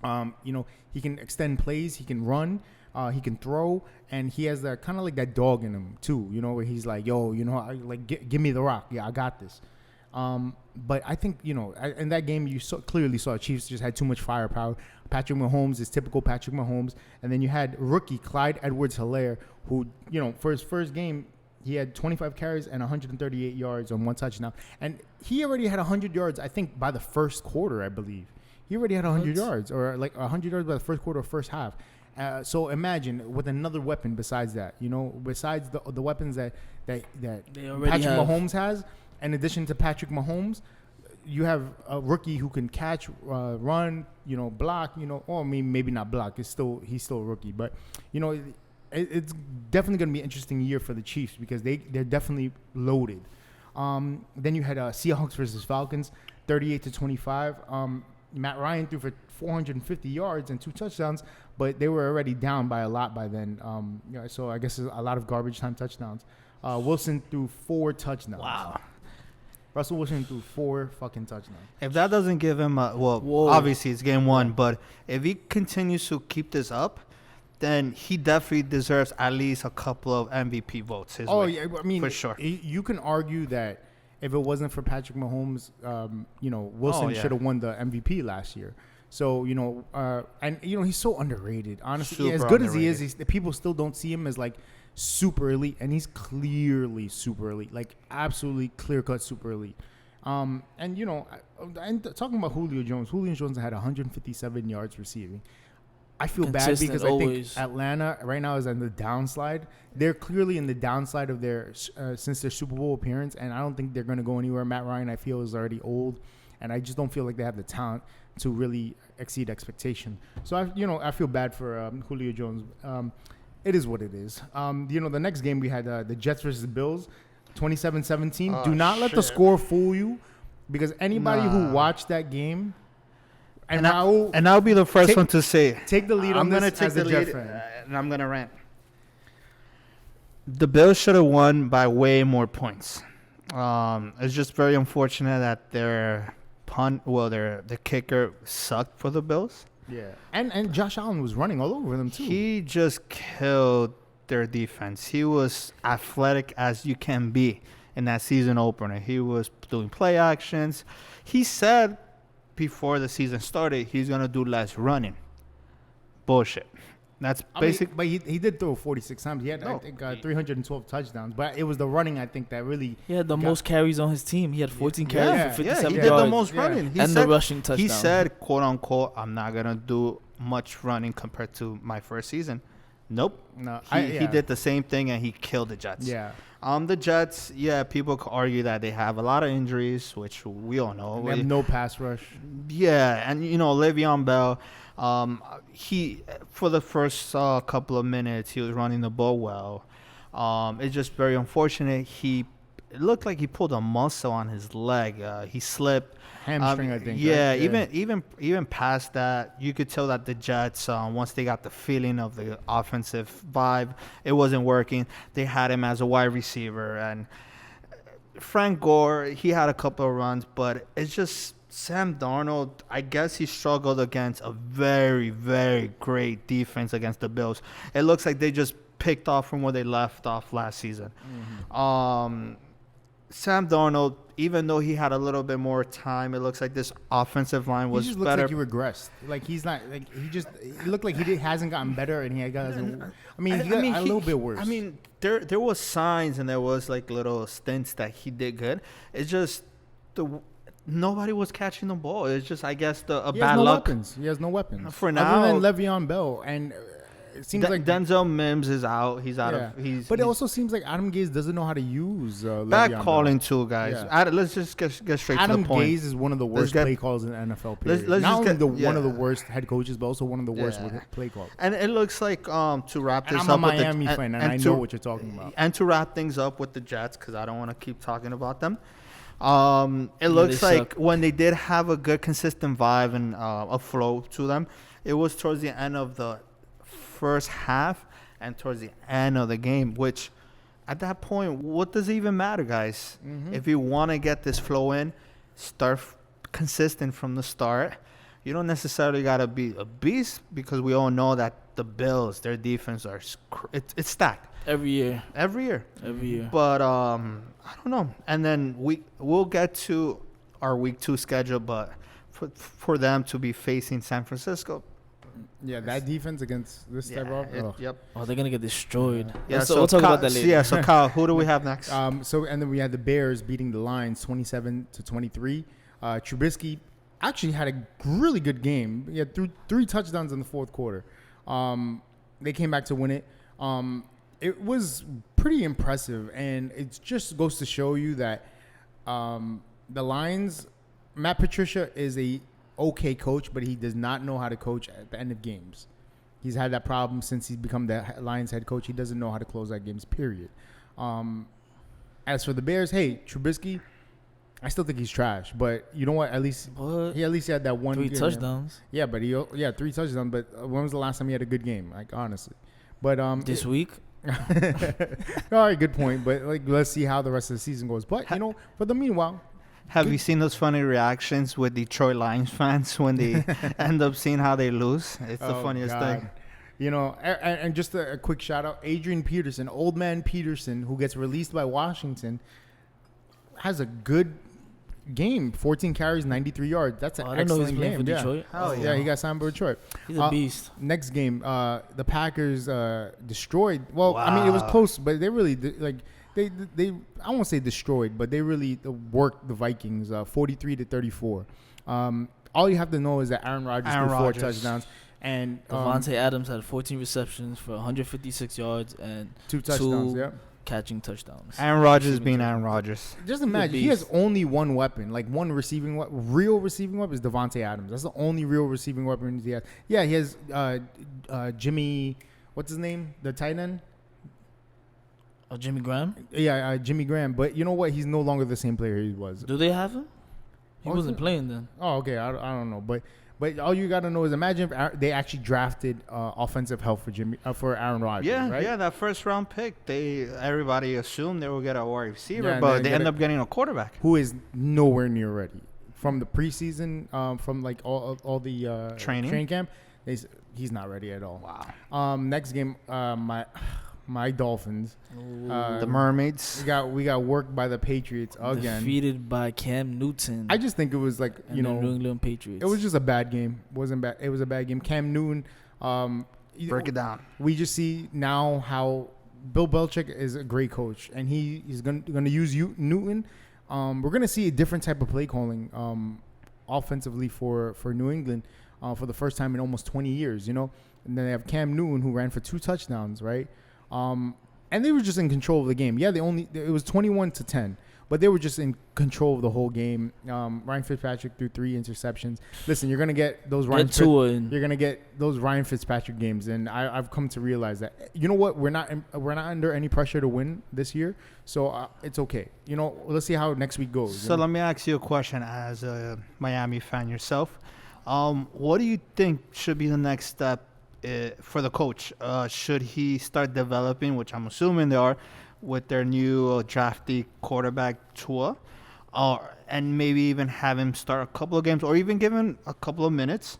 He can extend plays, he can run. He can throw, and he has that kind of like that dog in him too, where he's like, yo, give me the rock. Yeah, I got this. But I think, in that game, you clearly saw Chiefs just had too much firepower. Patrick Mahomes is typical Patrick Mahomes. And then you had rookie Clyde Edwards-Helaire, who, for his first game, he had 25 carries and 138 yards on 1 touchdown. And he already had 100 yards, I think, by the first quarter, I believe. He already had 100 yards, or like 100 yards by the first quarter or first half. So imagine with another weapon besides that, besides the weapons that Patrick Mahomes has, in addition to Patrick Mahomes, you have a rookie who can catch, run, block, or maybe not block. He's still a rookie, but it's definitely going to be an interesting year for the Chiefs because they're definitely loaded. Then you had Seahawks versus Falcons, 38-25. Matt Ryan threw for 450 yards and 2 touchdowns, but they were already down by a lot by then. So I guess a lot of garbage time touchdowns. Wilson threw 4 touchdowns. Wow. Russell Wilson threw 4 fucking touchdowns. If that doesn't give him obviously it's game 1, but if he continues to keep this up, then he definitely deserves at least a couple of MVP votes. His way, Yeah, I mean, for sure. You can argue that if it wasn't for Patrick Mahomes, Wilson should have won the MVP last year. So, and he's so underrated. Honestly, as good as he is, people still don't see him as like super elite, and he's clearly super elite, like absolutely clear-cut super elite. And talking about Julio Jones had 157 yards receiving. I feel bad because always. I think Atlanta right now is on the downslide. They're clearly in the downside of their since their Super Bowl appearance, and I don't think they're going to go anywhere. Matt Ryan, I feel, is already old, and I just don't feel like they have the talent to really exceed expectation. So I feel bad for Julio Jones. It is what it is. The next game we had the Jets versus Bills, 27-17. Do not let the score fool you, because anybody who watched that game. And I'll be the first one to say. Take the lead on this as a Jet fan. And I'm going to rant. The Bills should have won by way more points. It's just very unfortunate that their kicker sucked for the Bills. Yeah. And Josh Allen was running all over them, too. He just killed their defense. He was athletic as you can be in that season opener. He was doing play actions. He said before the season started, he's going to do less running. Bullshit. That's basic. But he did throw 46 times. He had, I think, 312 touchdowns. But it was the running, I think, that really... He had the most carries on his team. He had 14 carries for 57 he yards. did the most running. He and said, the rushing touchdown. He said, quote, unquote, I'm not going to do much running compared to my first season. Nope. No, he did the same thing, and he killed the Jets. Yeah. The Jets, people could argue that they have a lot of injuries, which we all know. They have no pass rush. Yeah, and Le'Veon Bell, he for the first couple of minutes he was running the ball well. It's just very unfortunate. It looked like he pulled a muscle on his leg. He slipped. Hamstring, I think. Yeah, right? even past that, you could tell that the Jets, once they got the feeling of the offensive vibe, it wasn't working. They had him as a wide receiver, and Frank Gore, he had a couple of runs, but it's just Sam Darnold. I guess he struggled against a very, very great defense against the Bills. It looks like they just picked off from where they left off last season. Mm-hmm. Sam Darnold, even though he had a little bit more time, it looks like this offensive line was he just better. Looks like he regressed. Like he's not. Like he looked like hasn't gotten better, and he hasn't. He got a little bit worse. There was signs and there was like little stints that he did good. It's just nobody was catching the ball. It's just, I guess, bad luck. He has no weapons for now. Other than Le'Veon Bell, and it seems like Denzel Mims is out. He's out of. But it also seems like Adam Gase doesn't know how to use bad calling too, guys. Yeah. Let's just get straight Adam to the point. Adam Gase is one of the worst play calls in the NFL. Period. Not only one of the worst head coaches, but also one of the worst play calls. And it looks like to wrap this I'm up a Miami fan, and I know what you're talking about. And to wrap things up with the Jets, because I don't want to keep talking about them. It looks like when they did have a good, consistent vibe and a flow to them, it was towards the end of the first half and towards the end of the game, which at that point, what does it even matter, guys? Mm-hmm. If you want to get this flow in, start consistent from the start. You don't necessarily got to be a beast, because we all know that the Bills, their defense it's stacked. Every year. But I don't know. And then we'll get to our week 2 schedule, but for them to be facing San Francisco. Yeah, that defense against this type of. Yep. Oh, they're gonna get destroyed. Yeah, so we'll talk about that later. Yeah, so Kyle, who do we have next? And then we had the Bears beating the Lions 27-23. Trubisky actually had a really good game. He had three touchdowns in the fourth quarter. They came back to win it. It was pretty impressive, and it just goes to show you that the Lions, Matt Patricia is a okay coach, but he does not know how to coach at the end of games. He's had that problem since he's become the Lions head coach. He doesn't know how to close out games, period. As for the Bears, hey, Trubisky, I still think he's trash, but you know what? At least he had that one 3 touchdowns. Yeah, but 3 touchdowns. But when was the last time he had a good game? Like, honestly, but this week. All right, good point. But let's see how the rest of the season goes. But for the meanwhile, have you seen those funny reactions with Detroit Lions fans when they end up seeing how they lose? It's the funniest thing. You know, and just a quick shout out, Adrian Peterson, old man Peterson, who gets released by Washington, has a good game. 14 carries, 93 yards. That's an I didn't know he was excellent playing game. for Detroit. Hell Yeah, he got signed by Detroit. He's a beast. Next game, the Packers destroyed. Well, I mean, it was close, but they really they I won't say destroyed, but they really worked the Vikings 43-34. All you have to know is that Aaron Rodgers threw 4 touchdowns. And Devontae Adams had 14 receptions for 156 yards and 2 touchdowns. Yeah. catching touchdowns. Aaron Rodgers being Aaron Rodgers. Just imagine, he has only one weapon, like one real receiving weapon is Devontae Adams. That's the only real receiving weapon he has. Yeah, he has Jimmy, what's his name? The tight end? Jimmy Graham? Yeah, Jimmy Graham. But you know what? He's no longer the same player he was. Do they have him? He wasn't playing then. Oh, okay. I don't know. But all you got to know is imagine if they actually drafted offensive help for Aaron Rodgers. Yeah, right? yeah, that first round pick, everybody assumed they would get a wide receiver, Yeah, but they end up getting a quarterback. Who is nowhere near ready. From the preseason, from like all the training camp, he's not ready at all. Wow. Next game, my Dolphins, The Mermaids. we got worked by the Patriots again. Defeated by Cam Newton. I just think it was like and the New England Patriots. it was just a bad game. Wasn't bad. It was a bad game. Cam Newton. Break it down. We just see now how Bill Belichick is a great coach, and he's gonna use Newton. We're gonna see a different type of play calling offensively for New England for the first time in almost 20 years. You know, and then they have Cam Newton who ran for 2 touchdowns, right? And they were just in control of the game. Yeah, it was 21-10, but they were just in control of the whole game. Ryan Fitzpatrick threw 3 interceptions. Listen, you're gonna get those Ryan Fitzpatrick games, and I've come to realize that you know what, we're not under any pressure to win this year, so it's okay. You know, let's see how next week goes. So let me ask you a question as a Miami fan yourself. What do you think should be the next step for the coach? Should he start developing, which I'm assuming they are, with their new drafty quarterback Tua, and maybe even have him start a couple of games, or even give him a couple of minutes,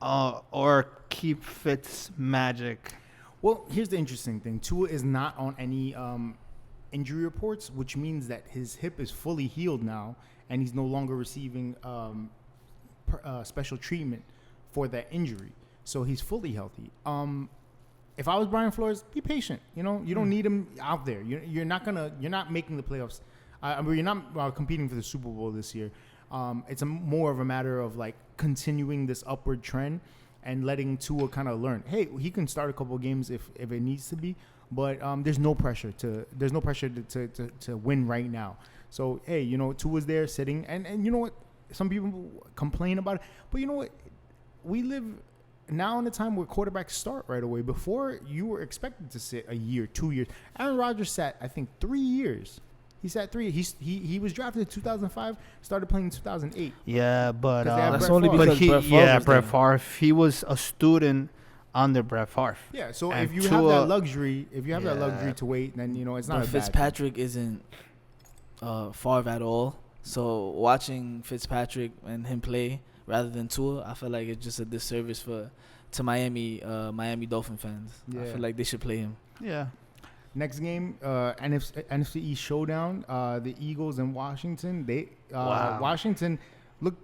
or keep Fitz magic? Well, here's the interesting thing: Tua is not on any injury reports, which means that his hip is fully healed now, and he's no longer receiving special treatment for that injury. So he's fully healthy. If I was Brian Flores, be patient. You know, you don't need him out there. You're not making the playoffs. You're not competing for the Super Bowl this year. It's more of a matter of like continuing this upward trend and letting Tua kind of learn. Hey, he can start a couple of games if it needs to be, but there's no pressure to win right now. So hey, you know, Tua's there sitting, and you know what? Some people complain about it, but you know what? We live now in a time where quarterbacks start right away. Before, you were expected to sit a year, 2 years. Aaron Rodgers sat, I think, 3 years. He sat 3. He was drafted in 2005, started playing in 2008. Yeah, but that's only because Brett Favre. He was a student under Brett Favre. Yeah, so and if you have that luxury, to wait, then you know it's not. But a Fitzpatrick isn't Favre at all. So watching Fitzpatrick and him play rather than Tua, I feel like it's just a disservice to Miami Dolphin fans. Yeah. I feel like they should play him. Yeah. Next game, NFC East showdown. The Eagles and Washington. Washington looked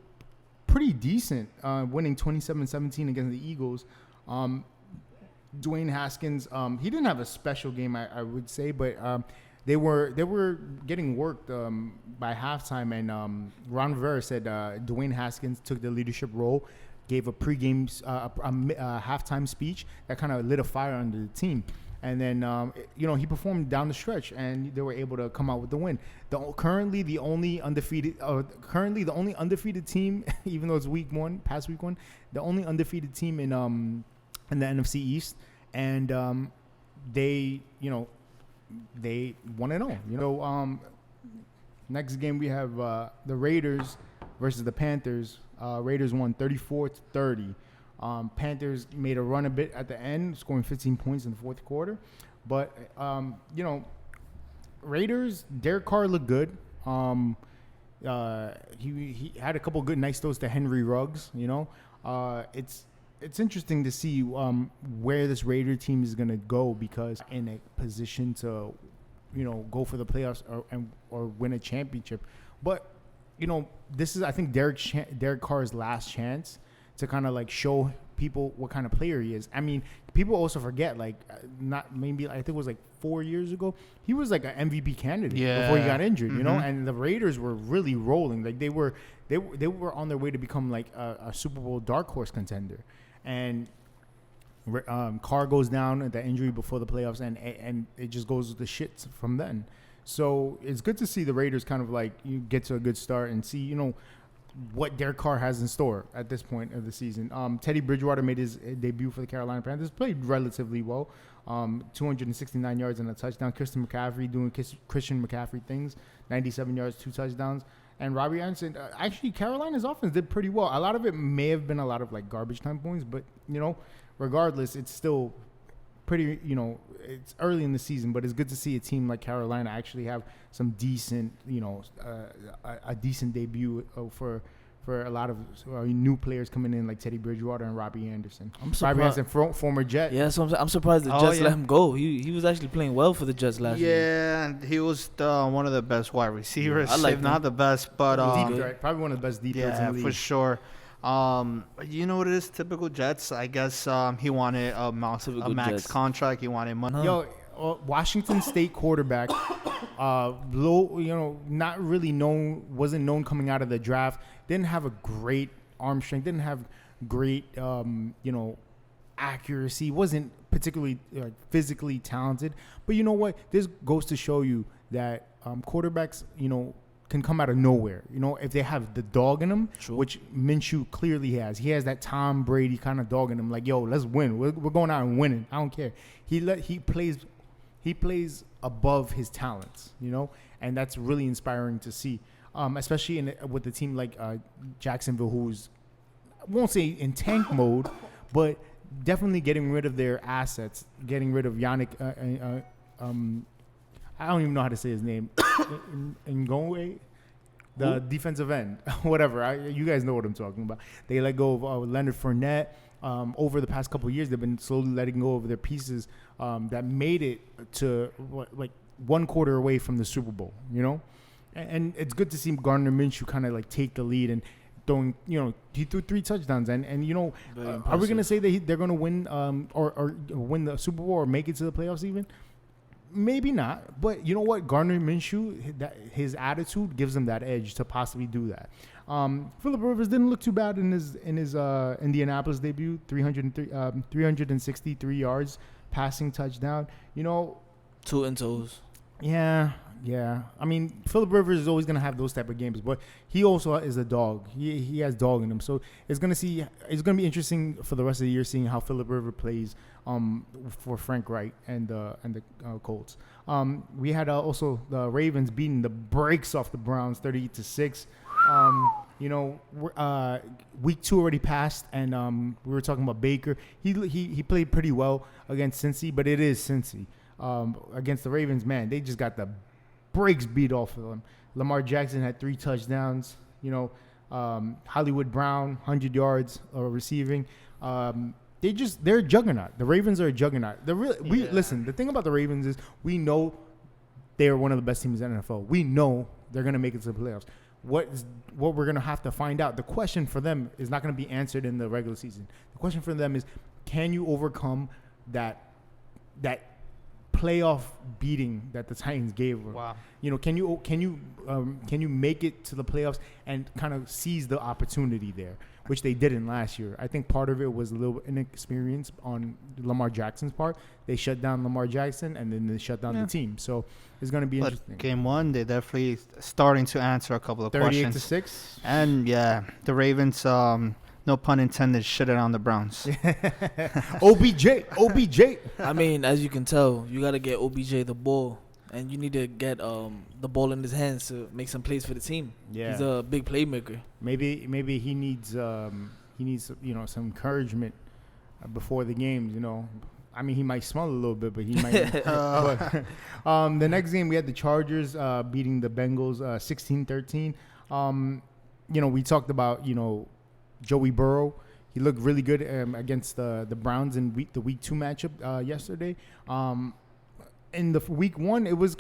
pretty decent, winning 27-17 against the Eagles. Dwayne Haskins, he didn't have a special game, I would say, but they were getting worked by halftime, and Ron Rivera said Dwayne Haskins took the leadership role, gave a pregame, halftime speech that kind of lit a fire under the team, and then he performed down the stretch, and they were able to come out with the win. Currently the only undefeated team, even though it's past week one, the only undefeated team in the NFC East, and they 1-0. You know, next game we have the Raiders versus the Panthers. Raiders won 34-30. Panthers made a run a bit at the end, scoring 15 points in the fourth quarter. But Raiders, Derek Carr looked good. He had a couple good nice throws to Henry Ruggs. You know, it's interesting to see where this Raider team is going to go, because in a position to, go for the playoffs or win a championship. But, this is, I think, Derek Carr's last chance to kind of like show people what kind of player he is. I mean, people also forget, like, I think it was like 4 years ago, he was like an MVP candidate before he got injured, and the Raiders were really rolling. Like they were on their way to become like a Super Bowl dark horse contender. And Carr goes down at the injury before the playoffs, and it just goes to shit from then. So it's good to see the Raiders kind of like you get to a good start and see, what Derek Carr has in store at this point of the season. Teddy Bridgewater made his debut for the Carolina Panthers, played relatively well, 269 yards and a touchdown. Christian McCaffrey doing Christian McCaffrey things, 97 yards, 2 touchdowns. And Robbie Anderson, actually, Carolina's offense did pretty well. A lot of it may have been a lot of like garbage time points, but, regardless, it's still pretty, it's early in the season, but it's good to see a team like Carolina actually have some decent, a decent debut for a lot of new players coming in, like Teddy Bridgewater and Robbie Anderson. Robbie Anderson, former Jet. Yeah, so I'm surprised the Jets let him go. He was actually playing well for the Jets last year. Yeah, and he was one of the best wide receivers. I like if not the best, but deep threat, probably one of the best deep threats in the league. for sure. You know what it is? Typical Jets. I guess he wanted a max contract. He wanted money. Yo, Washington State quarterback, not really known, wasn't known coming out of the draft. Didn't have a great arm strength. Didn't have great, accuracy. Wasn't particularly physically talented. But you know what? This goes to show you that quarterbacks, can come out of nowhere. If they have the dog in them, which Minshew clearly has. He has that Tom Brady kind of dog in him. Like, yo, let's win. We're going out and winning. I don't care. He plays above his talents, and that's really inspiring to see, especially with a team like Jacksonville, who's, I won't say in tank mode, but definitely getting rid of their assets, getting rid of Yannick. I don't even know how to say his name. Ngongwe, the defensive end, whatever. You guys know what I'm talking about. They let go of Leonard Fournette. Over the past couple of years, they've been slowly letting go of their pieces that made it to like one quarter away from the Super Bowl, And it's good to see Gardner Minshew kind of like take the lead and throwing, he threw 3 touchdowns. And are we going to say that they're going to win or win the Super Bowl or make it to the playoffs even? Maybe not, but you know what? Gardner Minshew, his attitude gives him that edge to possibly do that. Phillip Rivers didn't look too bad in his Indianapolis debut. 363 yards, passing touchdown. 2 and toes. Yeah. I mean, Phillip Rivers is always gonna have those type of games, but he also is a dog. He has dog in him, so it's gonna be interesting for the rest of the year seeing how Phillip Rivers plays for Frank Wright and the Colts. We had also the Ravens beating the brakes off the Browns 38-6. Week 2 already passed, and we were talking about Baker. He played pretty well against Cincy, but it is Cincy. Against the Ravens, man, they just got the brakes beat off of them. Lamar Jackson had 3 touchdowns. Hollywood Brown, 100 yards receiving. They're a juggernaut. The Ravens are a juggernaut. Listen, the thing about the Ravens is we know they are one of the best teams in the NFL. We know they're going to make it to the playoffs. What we're going to have to find out, the question for them is not going to be answered in the regular season. The question for them is, can you overcome that playoff beating that the Titans gave her? Wow. Can you make it to the playoffs and kind of seize the opportunity there, which they didn't last year? I think part of it was a little inexperience on Lamar Jackson's part. They shut down Lamar Jackson and then they shut down the team. So it's going to be interesting. Game 1, they definitely starting to answer a couple of questions. 38-6. And the Ravens, no pun intended, shit it on the Browns. OBJ. I mean, as you can tell, you got to get OBJ the ball, and you need to get the ball in his hands to make some plays for the team. Yeah. He's a big playmaker. Maybe he needs some encouragement before the games. I mean, he might smell a little bit, but he might. The next game, we had the Chargers beating the Bengals 16-13. We talked about Joey Burrow. He looked really good against the Browns in the week 2 matchup yesterday. In the week 1, it was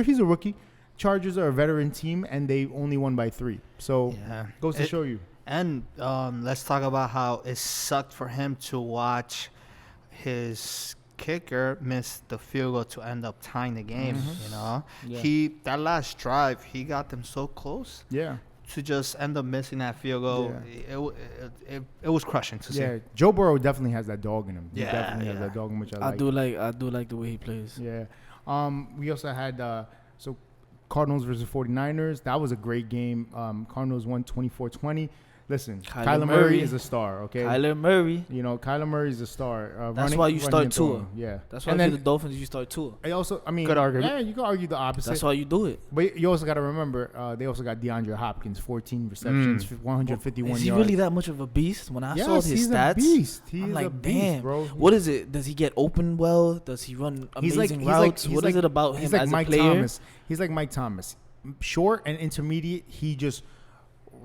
he's a rookie. Chargers are a veteran team, and they only won by 3. So goes to show you. And let's talk about how it sucked for him to watch his kicker miss the field goal to end up tying the game. That last drive, he got them so close. Yeah. To just end up missing that field goal, it was crushing to see. Yeah, Joe Burrow definitely has that dog in him. He definitely has that dog in him, which I like. I do like the way he plays. Yeah. We also had Cardinals versus 49ers. That was a great game. Cardinals won 24-20. Listen, Kyler Murray is a star, okay? Kyler Murray. Kyler Murray is a star. That's why you start Tua. Yeah. That's why the Dolphins, you start Tua. Good argument. Yeah, you can argue the opposite. That's why you do it. But you also got to remember, they also got DeAndre Hopkins, 14 receptions, 151 yards. Is he really that much of a beast? When I saw his stats, he's I'm like, a beast, damn, bro. What is it? Does he get open well? Does he run amazing routes? What is it about him as a player? He's like Mike Thomas. Short and intermediate, he just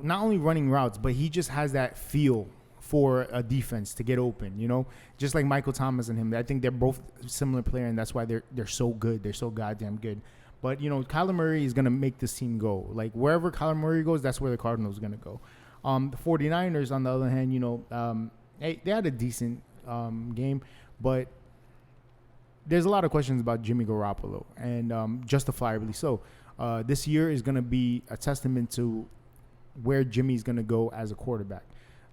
not only running routes, but he just has that feel for a defense to get open, just like Michael Thomas and him. I think they're both similar player, and that's why they're so good. They're so goddamn good. But, Kyler Murray is going to make this team go. Like, wherever Kyler Murray goes, that's where the Cardinals are going to go. The 49ers, on the other hand, they had a decent game, but there's a lot of questions about Jimmy Garoppolo, and justifiably so. This year is going to be a testament to where Jimmy's going to go as a quarterback.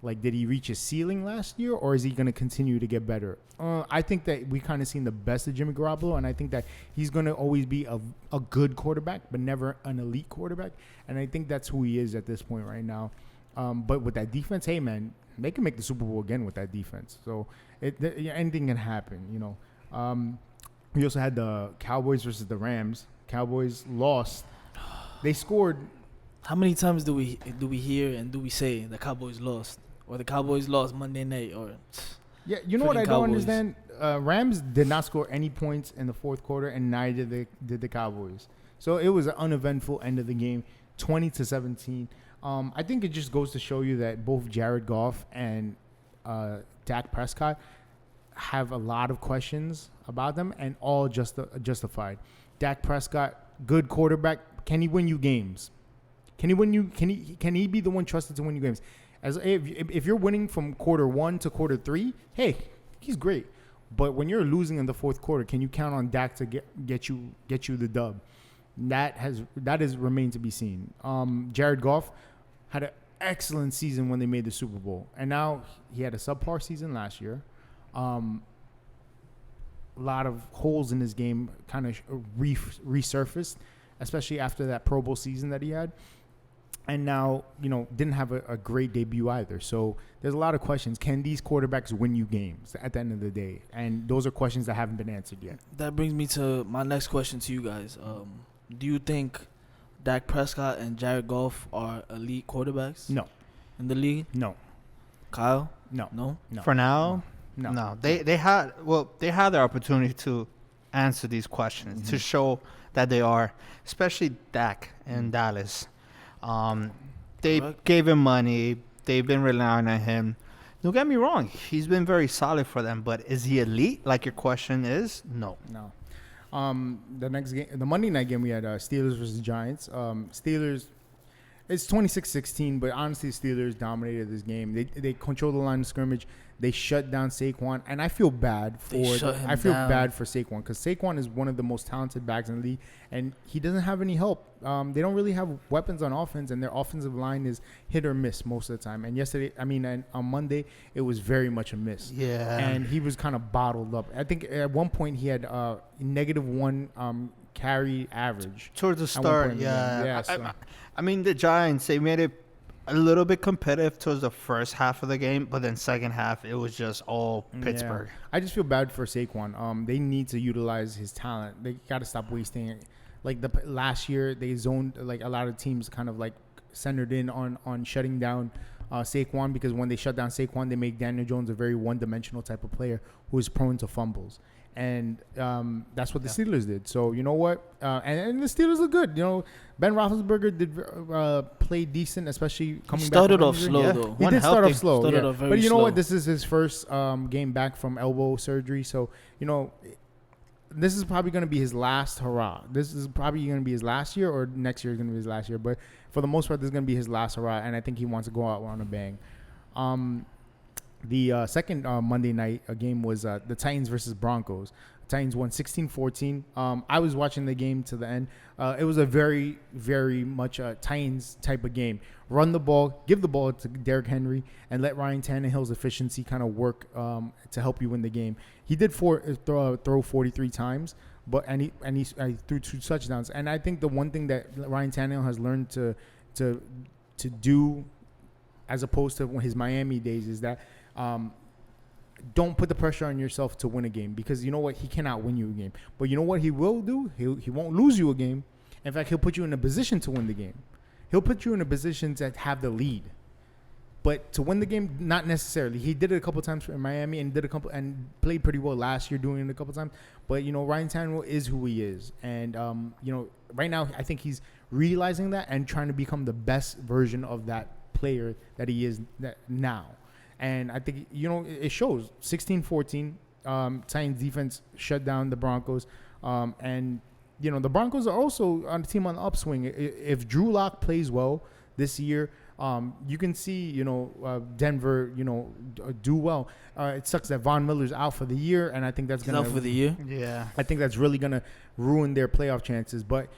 Like, did he reach his ceiling last year, or is he going to continue to get better? I think that we kind of seen the best of Jimmy Garoppolo, and I think that he's going to always be a good quarterback, but never an elite quarterback. And I think that's who he is at this point right now. But with that defense, hey, man, they can make the Super Bowl again with that defense. So anything can happen, We also had the Cowboys versus the Rams. Cowboys lost. They scored. How many times do we hear and do we say the Cowboys lost, or the Cowboys lost Monday night, or what I don't understand? Rams did not score any points in the fourth quarter, and neither did the Cowboys. So it was an uneventful end of the game, 20-17. I think it just goes to show you that both Jared Goff and Dak Prescott have a lot of questions about them, and all justified. Dak Prescott, good quarterback. Can he win you games? Can he be the one trusted to win you games? As if you're winning from quarter 1 to quarter 3, hey, he's great. But when you're losing in the fourth quarter, can you count on Dak to get you the dub? That has remained to be seen. Jared Goff had an excellent season when they made the Super Bowl, and now he had a subpar season last year. A lot of holes in his game kind of resurfaced, especially after that Pro Bowl season that he had. And now, didn't have a great debut either. So there's a lot of questions. Can these quarterbacks win you games at the end of the day? And those are questions that haven't been answered yet. That brings me to my next question to you guys. Do you think Dak Prescott and Jared Goff are elite quarterbacks? No. In the league? No. Kyle? No. No? For now? No. They had their opportunity to answer these questions, to show that they are, especially Dak in Dallas. They gave him money. They've been relying on him. Don't get me wrong. He's been very solid for them, but is he elite like your question is? No. The next game, the Monday night game, we had Steelers versus Giants. Steelers, it's 26-16, but honestly, Steelers dominated this game. They controlled the line of scrimmage. They shut down Saquon, and I feel bad for Saquon, because Saquon is one of the most talented backs in the league, and he doesn't have any help. They don't really have weapons on offense, and their offensive line is hit or miss most of the time. And on Monday, it was very much a miss. Yeah. And he was kind of bottled up. I think at one point he had -1 carry average towards the start. The Giants, they made it a little bit competitive towards the first half of the game, but then second half it was just all Pittsburgh. Yeah. I just feel bad for Saquon. They need to utilize his talent. They got to stop wasting it. Like last year, they zoned, like a lot of teams kind of like centered in on shutting down Saquon, because when they shut down Saquon, they make Daniel Jones a very one-dimensional type of player who is prone to fumbles. And that's what the Steelers did. So you know what? And the Steelers look good. You know, Ben Roethlisberger did play decent, especially coming back. Started from off injury. slow Yeah. though. He did start off slow. Started off very but you know slow. what? This is his first game back from elbow surgery. So you know, this is probably going to be his last hurrah. This is probably going to be his last year, or next year is going to be his last year. But for the most part, this is going to be his last hurrah, and I think he wants to go out on a bang. The second Monday night game was the Titans versus Broncos. Titans won 16-14. I was watching the game to the end. It was a very, very much a Titans type of game. Run the ball, give the ball to Derrick Henry, and let Ryan Tannehill's efficiency kind of work to help you win the game. He did throw 43 times, but he threw 2 touchdowns. And I think the one thing that Ryan Tannehill has learned to do, as opposed to his Miami days, is that don't put the pressure on yourself to win a game, because you know what? He cannot win you a game. But you know what he will do? He won't lose you a game. In fact, he'll put you in a position to win the game. He'll put you in a position to have the lead. But to win the game, not necessarily. He did it a couple times in Miami and played pretty well last year doing it a couple times. But you know, Ryan Tannehill is who he is, and you know, right now I think he's realizing that and trying to become the best version of that player that he is now. And I think, you know, it shows. 16-14, Titans defense shut down the Broncos. And, you know, the Broncos are also on the team on the upswing. If Drew Lock plays well this year, you can see, you know, Denver, you know, do well. It sucks that Von Miller's out for the year, and I think that's going to... out for the year? Yeah. I think that's really going to ruin their playoff chances. But,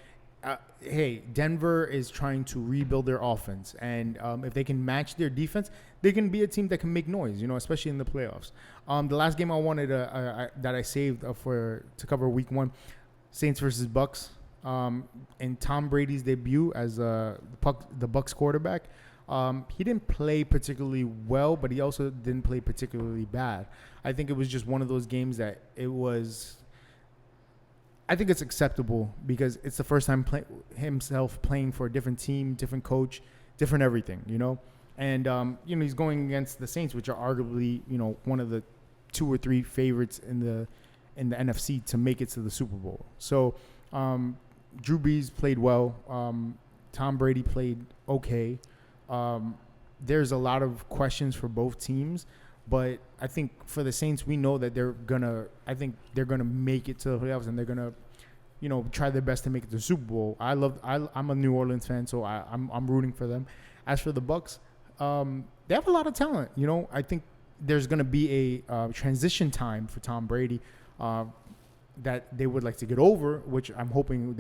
hey, Denver is trying to rebuild their offense. And if they can match their defense, they can be a team that can make noise, you know, especially in the playoffs. The last game I wanted that I saved to cover week 1, Saints versus Bucks. In Tom Brady's debut as the Bucks quarterback, he didn't play particularly well, but he also didn't play particularly bad. I think it was just one of those games that I think it's acceptable because it's the first time himself playing for a different team, different coach, different everything, you know. And you know, he's going against the Saints, which are arguably, you know, one of the 2 or 3 favorites in the NFC to make it to the Super Bowl. So Drew Brees played well. Tom Brady played okay. There's a lot of questions for both teams, but I think for the Saints, we know that they're gonna make it to the playoffs, and they're gonna, you know, try their best to make it to the Super Bowl. I'm a New Orleans fan, so I'm rooting for them. As for the Bucks, they have a lot of talent. You know, I think there's gonna be a transition time for Tom Brady that they would like to get over, which I'm hoping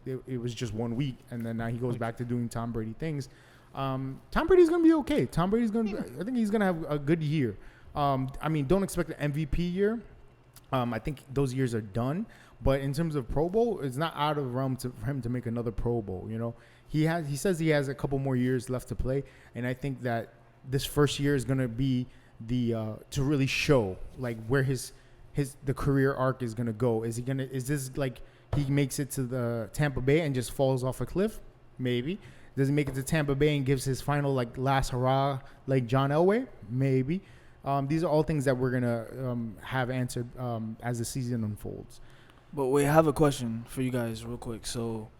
it was just 1 week, and then now he goes back to doing Tom Brady things. Tom Brady's gonna be okay. I think he's gonna have a good year. I mean, don't expect an MVP year. I think those years are done. But in terms of Pro Bowl, it's not out of realm for him to make another Pro Bowl. You know, he says he has a couple more years left to play, and I think that this first year is gonna be to really show like where the career arc is gonna go. Is this like he makes it to the Tampa Bay and just falls off a cliff? Maybe. Does he make it to Tampa Bay and gives his final like last hurrah like John Elway? Maybe. These are all things that we're gonna have answered as the season unfolds. But wait, I have a question for you guys real quick. So,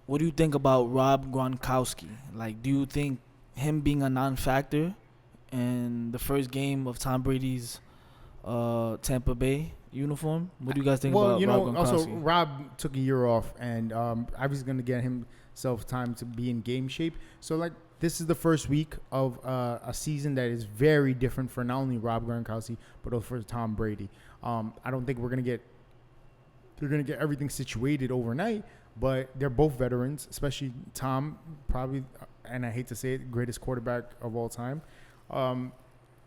what do you think about Rob Gronkowski? Like, do you think him being a non-factor in the first game of Tom Brady's Tampa Bay uniform? What do you guys think about Rob Gronkowski? Also, Rob took a year off, and I was going to get himself time to be in game shape. So, like, this is the first week of a season that is very different for not only Rob Gronkowski, but also for Tom Brady. I don't think they're going to get everything situated overnight, but they're both veterans, especially Tom, probably, and I hate to say it, greatest quarterback of all time.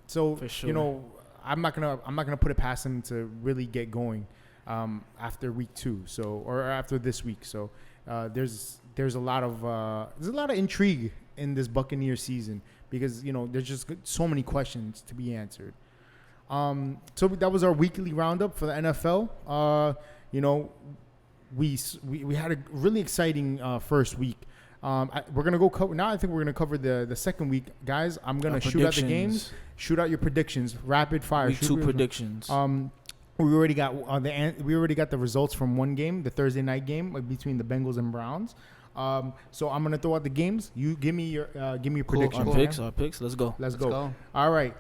So, for sure. You know, I'm not gonna put it past him to really get going after week 2, or after this week. So there's a lot of intrigue in this Buccaneer season because, you know, there's just so many questions to be answered. So that was our weekly roundup for the NFL. You know, we had a really exciting first week. We're gonna go cover now. I think we're gonna cover the second week, guys. I'm gonna shoot out the games, shoot out your predictions, rapid fire. Week 2 predictions. We already got the results from one game, the Thursday night game between the Bengals and Browns. So I'm gonna throw out the games. You give me your prediction. Our picks. Let's go. Let's go. All right.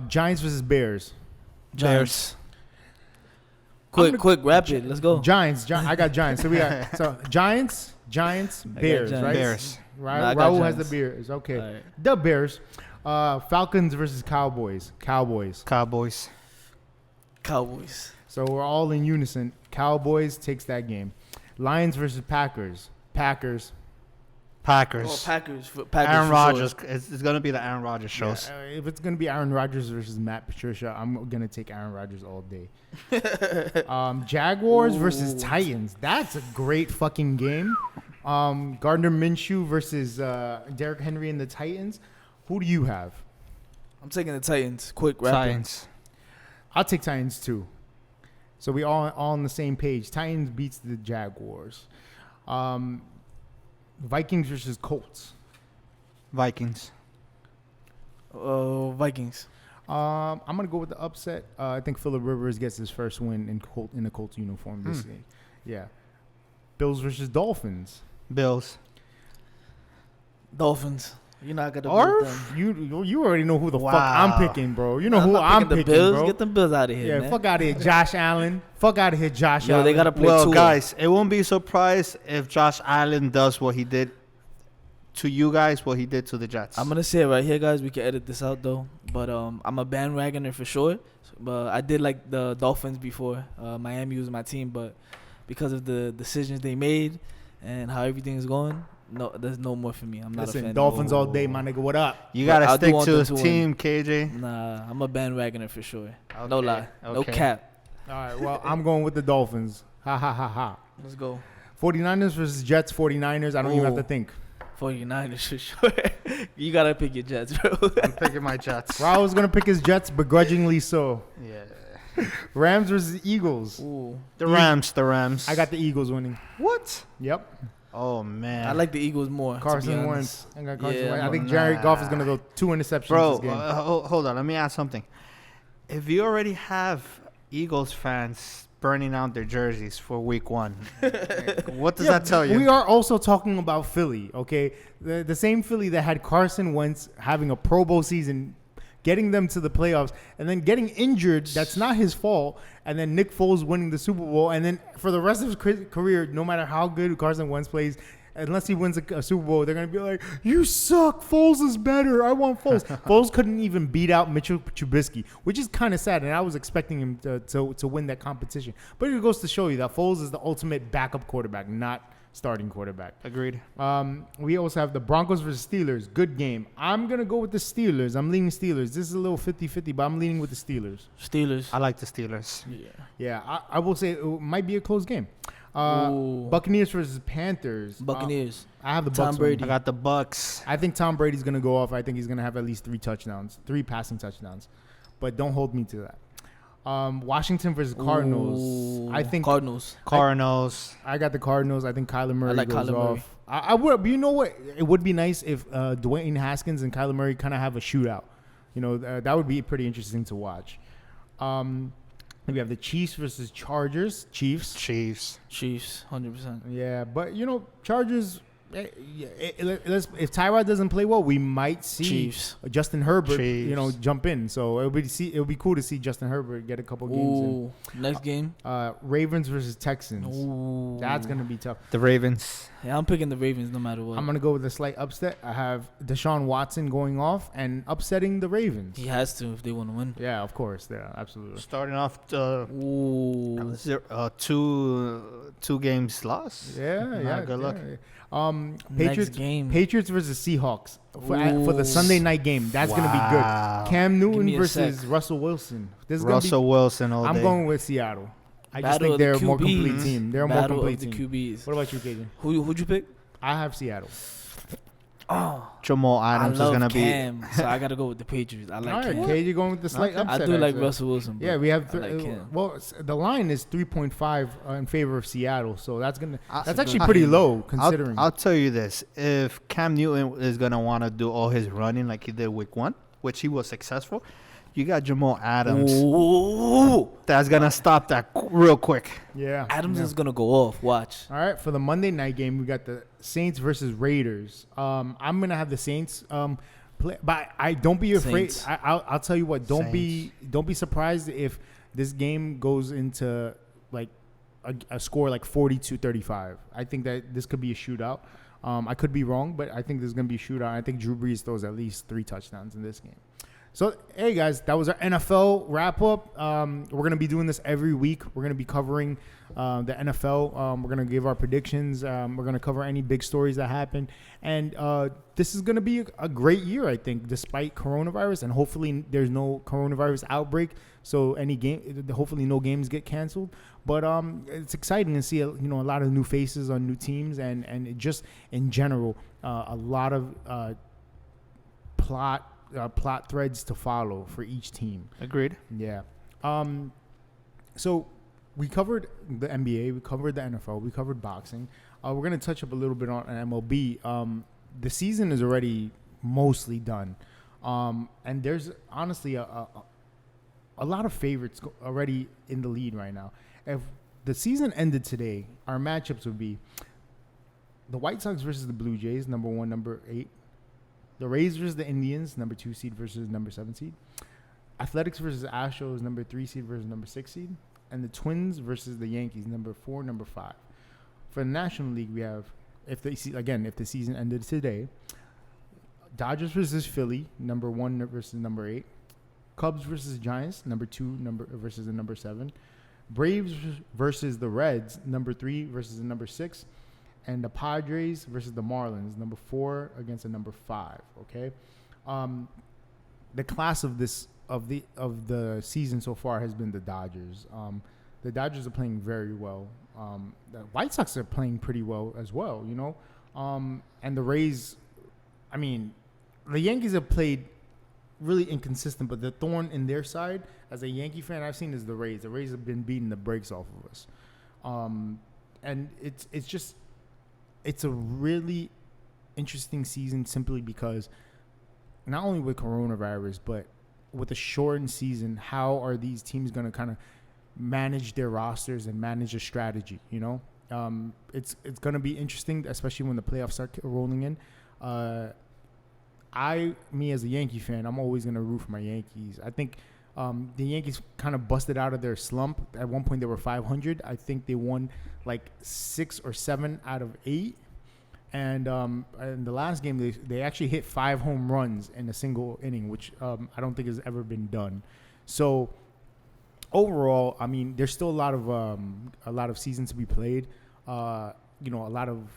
Giants versus Bears. Giants. Quick, rapid. Let's go. Giants. I got Giants. So we got Giants, Bears, Giants. right? Bears. Right. No, I got Raul has the Giants. Bears. Okay. All right. The Bears. Falcons versus Cowboys. Cowboys. So we're all in unison. Cowboys takes that game. Lions versus Packers. Packers. Oh, Packers. Aaron for Rodgers. Sure. It's gonna be the Aaron Rodgers shows. Yeah, if it's gonna be Aaron Rodgers versus Matt Patricia, I'm gonna take Aaron Rodgers all day. Jaguars versus Titans. That's a great fucking game. Gardner Minshew versus Derrick Henry and the Titans. Who do you have? I'm taking the Titans. Quick, rapid. Titans. I'll take Titans too. So we all on the same page. Titans beats the Jaguars. Vikings versus Colts. Vikings. Vikings. I'm gonna go with the upset. I think Phillip Rivers gets his first win in the Colts uniform this year. Yeah. Bills versus Dolphins. Bills. Dolphins. You're not gonna Or beat them. you already know who the fuck Wow. I'm picking, bro. You know I'm who not I'm the picking, Bills. bro. Get them Bills out of here, Yeah, man. fuck out of here, Josh Allen. Fuck out of here, Josh Yo, Allen. they gotta play Well, Tua. guys, it won't be surprised if Josh Allen does what he did to you guys, what he did to the Jets. I'm gonna say it right here, guys. We can edit this out though. But I'm a bandwagoner for sure. But I did like the Dolphins before. Miami was my team, but because of the decisions they made and how everything's going, no, there's no more for me. I'm not a Listen, fan. Dolphins all day, my nigga. What up? You But gotta I do stick want to them his to win. team, KJ. Nah, I'm a bandwagoner for sure. No Okay, lie. No okay. cap. All right, well, I'm going with the Dolphins. Ha, ha, ha, ha. Let's go. 49ers versus Jets. 49ers. I don't even have to Ooh. think. 49ers for sure. You gotta pick your Jets, bro. I'm picking my Jets. Raul was going to pick his Jets, begrudgingly so. Yeah. Rams versus Eagles. Ooh. The Rams. I got the Eagles winning. What? Yep. Oh man. I like the Eagles more. Carson to be Wentz. honest. I got Carson Yeah, Wentz. I think nah. Jared Goff is going to go 2 interceptions Bro, this game. hold on. Let me ask something. If you already have Eagles fans burning out their jerseys for week 1, what does that tell you? We are also talking about Philly, okay? The same Philly that had Carson Wentz having a Pro Bowl season, getting them to the playoffs, and then getting injured. That's not his fault. And then Nick Foles winning the Super Bowl. And then for the rest of his career, no matter how good Carson Wentz plays, unless he wins a Super Bowl, they're going to be like, you suck. Foles is better. I want Foles. Foles couldn't even beat out Mitchell Trubisky, which is kind of sad. And I was expecting him to win that competition. But it goes to show you that Foles is the ultimate backup quarterback, not starting quarterback. Agreed. We also have the Broncos versus Steelers. Good game. I'm going to go with the Steelers. I'm leaning Steelers. This is a little 50-50, but I'm leaning with the Steelers. Steelers. I like the Steelers. Yeah. Yeah, I will say it might be a close game. Ooh. Buccaneers versus Panthers. Buccaneers. I have the Tom Bucks Brady. winning. I got the Bucks. I think Tom Brady's going to go off. I think he's going to have at least 3 passing touchdowns. But don't hold me to that. Washington versus Cardinals. Ooh. I think Cardinals. Cardinals. I got the Cardinals. I think Kyler Murray like goes Kyler Murray. off. I would, but you know what? It would be nice if Dwayne Haskins and Kyler Murray kind of have a shootout. You know, that would be pretty interesting to watch. We have the Chiefs versus Chargers. Chiefs. 100%. Yeah, but you know, Chargers. If Tyrod doesn't play well, we might see Chiefs. Justin Herbert, Chiefs. you know, jump in. So it'll be cool to see Justin Herbert get a couple games Ooh. Next game. in. Ravens versus Texans. Ooh. That's gonna be tough. The Ravens. Yeah, I'm picking the Ravens no matter what. I'm gonna go with a slight upset. I have Deshaun Watson going off and upsetting the Ravens. He has to if they want to win. Yeah, of course. Yeah, absolutely. Starting off Ooh. two games lost. Yeah. Good luck. Next game. Patriots versus Seahawks for the Sunday night game. That's gonna be Wow. good. Cam Give Newton me a versus sec. Russell Wilson. This is Russell Wilson all I'm day. going with Seattle. I just Battle think of the they're a more QBs. complete team. They're a more Battle complete of the team. QBs. What about you, Cajun? Who'd you pick? I have Seattle. Oh, Jamal I Adams is love gonna Cam, so I gotta go with the Patriots. I like All right, Cam. Cage, you're going with the slight Okay. upset. I do like actually. Russell Wilson. Yeah, we have. I like Cam. The line is 3.5 in favor of Seattle, so that's That's actually good. pretty low considering. I'll tell you this: if Cam Newton is gonna want to do all his running like he did week 1, which he was successful, You got Jamal Adams. Ooh. That's gonna stop that real quick. Yeah. Adams yeah. is gonna go off. Watch. All right, for the Monday night game, we got the Saints versus Raiders. I'm gonna have the Saints play, but I don't be afraid. Saints. I'll tell you what. Don't Saints. be surprised if this game goes into like a score like 42-35. I think that this could be a shootout. I could be wrong, but I think there's gonna be a shootout. I think Drew Brees throws at least 3 touchdowns in this game. So, hey, guys, that was our NFL wrap-up. We're going to be doing this every week. We're going to be covering the NFL. We're going to give our predictions. We're going to cover any big stories that happen. And this is going to be a great year, I think, despite coronavirus. And hopefully there's no coronavirus outbreak, so hopefully no games get canceled. But it's exciting to see a lot of new faces on new teams and it just, in general, a lot of plot threads to follow for each team. Agreed. Yeah. So we covered the NBA, we covered the NFL, we covered boxing. We're going to touch up a little bit on MLB. The season is already mostly done. And there's honestly a lot of favorites already in the lead right now. If the season ended today, our matchups would be the White Sox versus the Blue Jays, number 1, number 8. The Rays versus the Indians, number 2 seed versus number 7 seed. Athletics versus Astros, number 3 seed versus number 6 seed. And the Twins versus the Yankees, number 4, number 5. For the National League, we have, if the season ended today, Dodgers versus Philly, number 1 versus number 8. Cubs versus Giants, number 2 versus the number 7. Braves versus the Reds, number 3 versus the number 6. And the Padres versus the Marlins, number 4 against the number 5. Okay, the class of the season so far has been the Dodgers. The Dodgers are playing very well. The White Sox are playing pretty well as well. And the Rays. I mean, the Yankees have played really inconsistent, but the thorn in their side, as a Yankee fan, I've seen is the Rays. The Rays have been beating the brakes off of us, and it's just. It's a really interesting season simply because not only with coronavirus, but with a shortened season, how are these teams going to kind of manage their rosters and manage a strategy, It's going to be interesting, especially when the playoffs start rolling in. Me as a Yankee fan, I'm always going to root for my Yankees. I think the Yankees kind of busted out of their slump. At one point, they were 500. I think they won like 6 or 7 out of 8. And in the last game, they actually hit 5 home runs in a single inning, which I don't think has ever been done. So overall, I mean, there's still a lot of seasons to be played. A lot of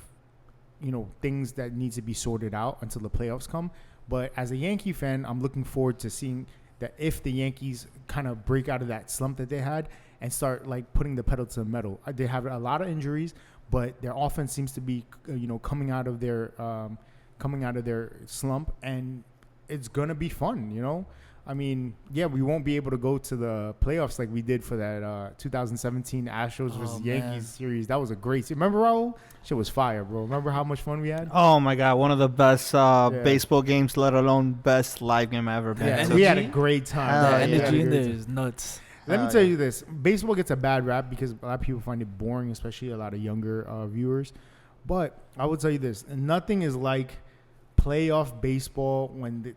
things that need to be sorted out until the playoffs come. But as a Yankee fan, I'm looking forward to seeing that if the Yankees kind of break out of that slump that they had and start like putting the pedal to the metal. They have a lot of injuries, but their offense seems to be coming out of their slump, and it's gonna be fun. I mean, yeah, we won't be able to go to the playoffs like we did for that 2017 Astros versus Yankees series. That was a great series. Remember, Raul? Shit was fire, bro. Remember how much fun we had? Oh, my God. One of the best baseball games, let alone best live game I've ever been Yeah, to. and we had a great time. The Yeah. energy in there is nuts. Let me tell you this. Baseball gets a bad rap because a lot of people find it boring, especially a lot of younger viewers. But I will tell you this. Nothing is like playoff baseball when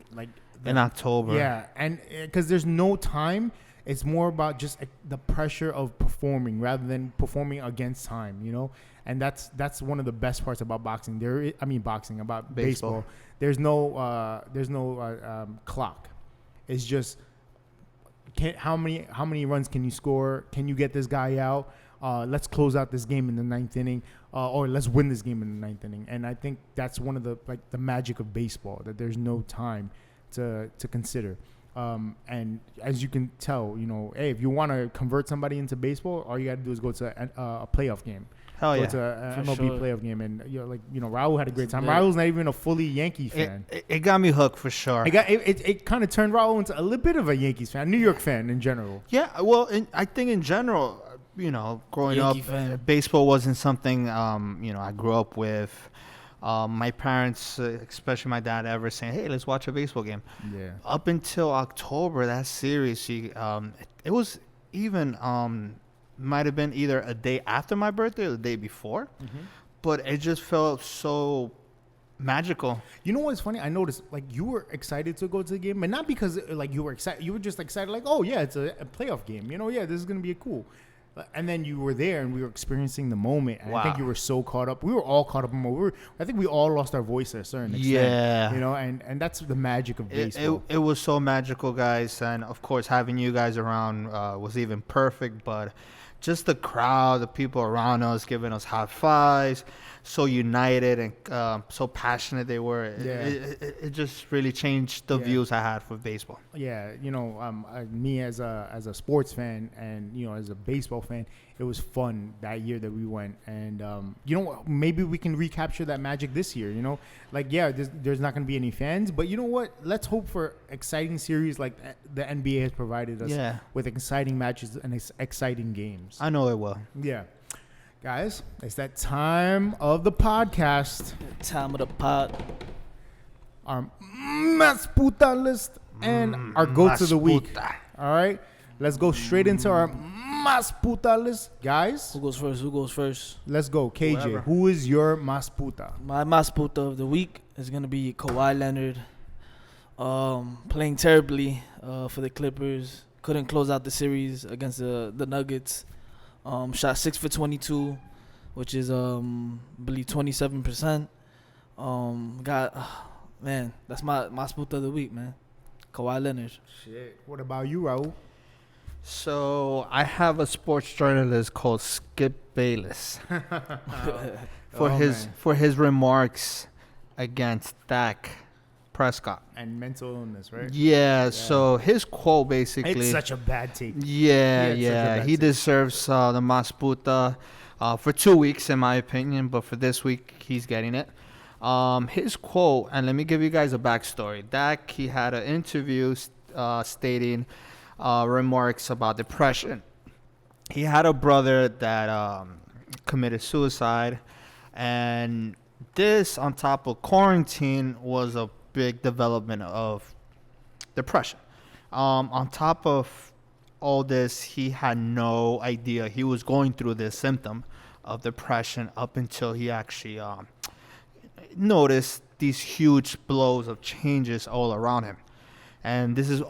in October. Yeah, and because there's no time, it's more about just the pressure of performing rather than performing against time, And that's one of the best parts about boxing. About baseball. There's no clock. It's just how many runs can you score? Can you get this guy out? Let's close out this game in the 9th inning, or let's win this game in the 9th inning. And I think that's one of the magic of baseball, that there's no time to consider. And as you can tell, hey, if you want to convert somebody into baseball, all you got to do is go to a playoff game. Hell yeah. Go to an For MLB sure. playoff game. And Raul had a great time. Raul's not even a fully Yankee fan. It got me hooked for sure. It kind of turned Raul into a little bit of a Yankees fan, New York fan in general. Yeah, well, I think in general, growing Yankee up, fan. baseball wasn't something, I grew up with. My parents, especially my dad, ever saying, "Hey, let's watch a baseball game." Yeah. Up until October, that series, it was even might have been either a day after my birthday or the day before, but it just felt so magical. You know what's funny? I noticed like you were excited to go to the game, but not because like you were excited. You were just excited, like, oh yeah, it's a playoff game. Yeah, this is gonna be cool. And then you were there, and we were experiencing the moment. And I think you were so caught up. We were all caught up. I think we all lost our voice at a certain extent. Yeah, and that's the magic of baseball. It was so magical, guys, and of course having you guys around was even perfect. But just the crowd, the people around us giving us high fives, so united and so passionate they were. It just really changed the views I had for baseball. Yeah, me as a sports fan and as a baseball fan, it was fun that year that we went, and maybe we can recapture that magic this year. There's not going to be any fans, but you know what? Let's hope for exciting series like the NBA has provided us with exciting matches and exciting games. I know it will. Yeah. Guys, it's that time of the podcast. Time of the pod. Our Mas Puta list and our goats of the week. All right? Let's go straight into our Mas Puta list. Guys. Who goes first? Let's go. KJ, Whoever. Who is your Mas Puta? My Mas Puta of the week is going to be Kawhi Leonard. Playing terribly for the Clippers. Couldn't close out the series against the Nuggets. Shot 6 for 22, which is I believe 27%. That's my spot of the week, man. Kawhi Leonard. Shit. What about you, Raul? So I have a sports journalist called Skip Bayless for his remarks against Dak Prescott and mental illness, right? Yeah. So his quote basically. It's such a bad take. Yeah. He deserves the Mas Puta for 2 weeks, in my opinion, but for this week he's getting it. His quote, and let me give you guys a backstory. Dak, he had an interview stating remarks about depression. He had a brother that committed suicide, and this on top of quarantine was a big development of depression. On top of all this, he had no idea he was going through this symptom of depression up until he actually noticed these huge blows of changes all around him. And this is this is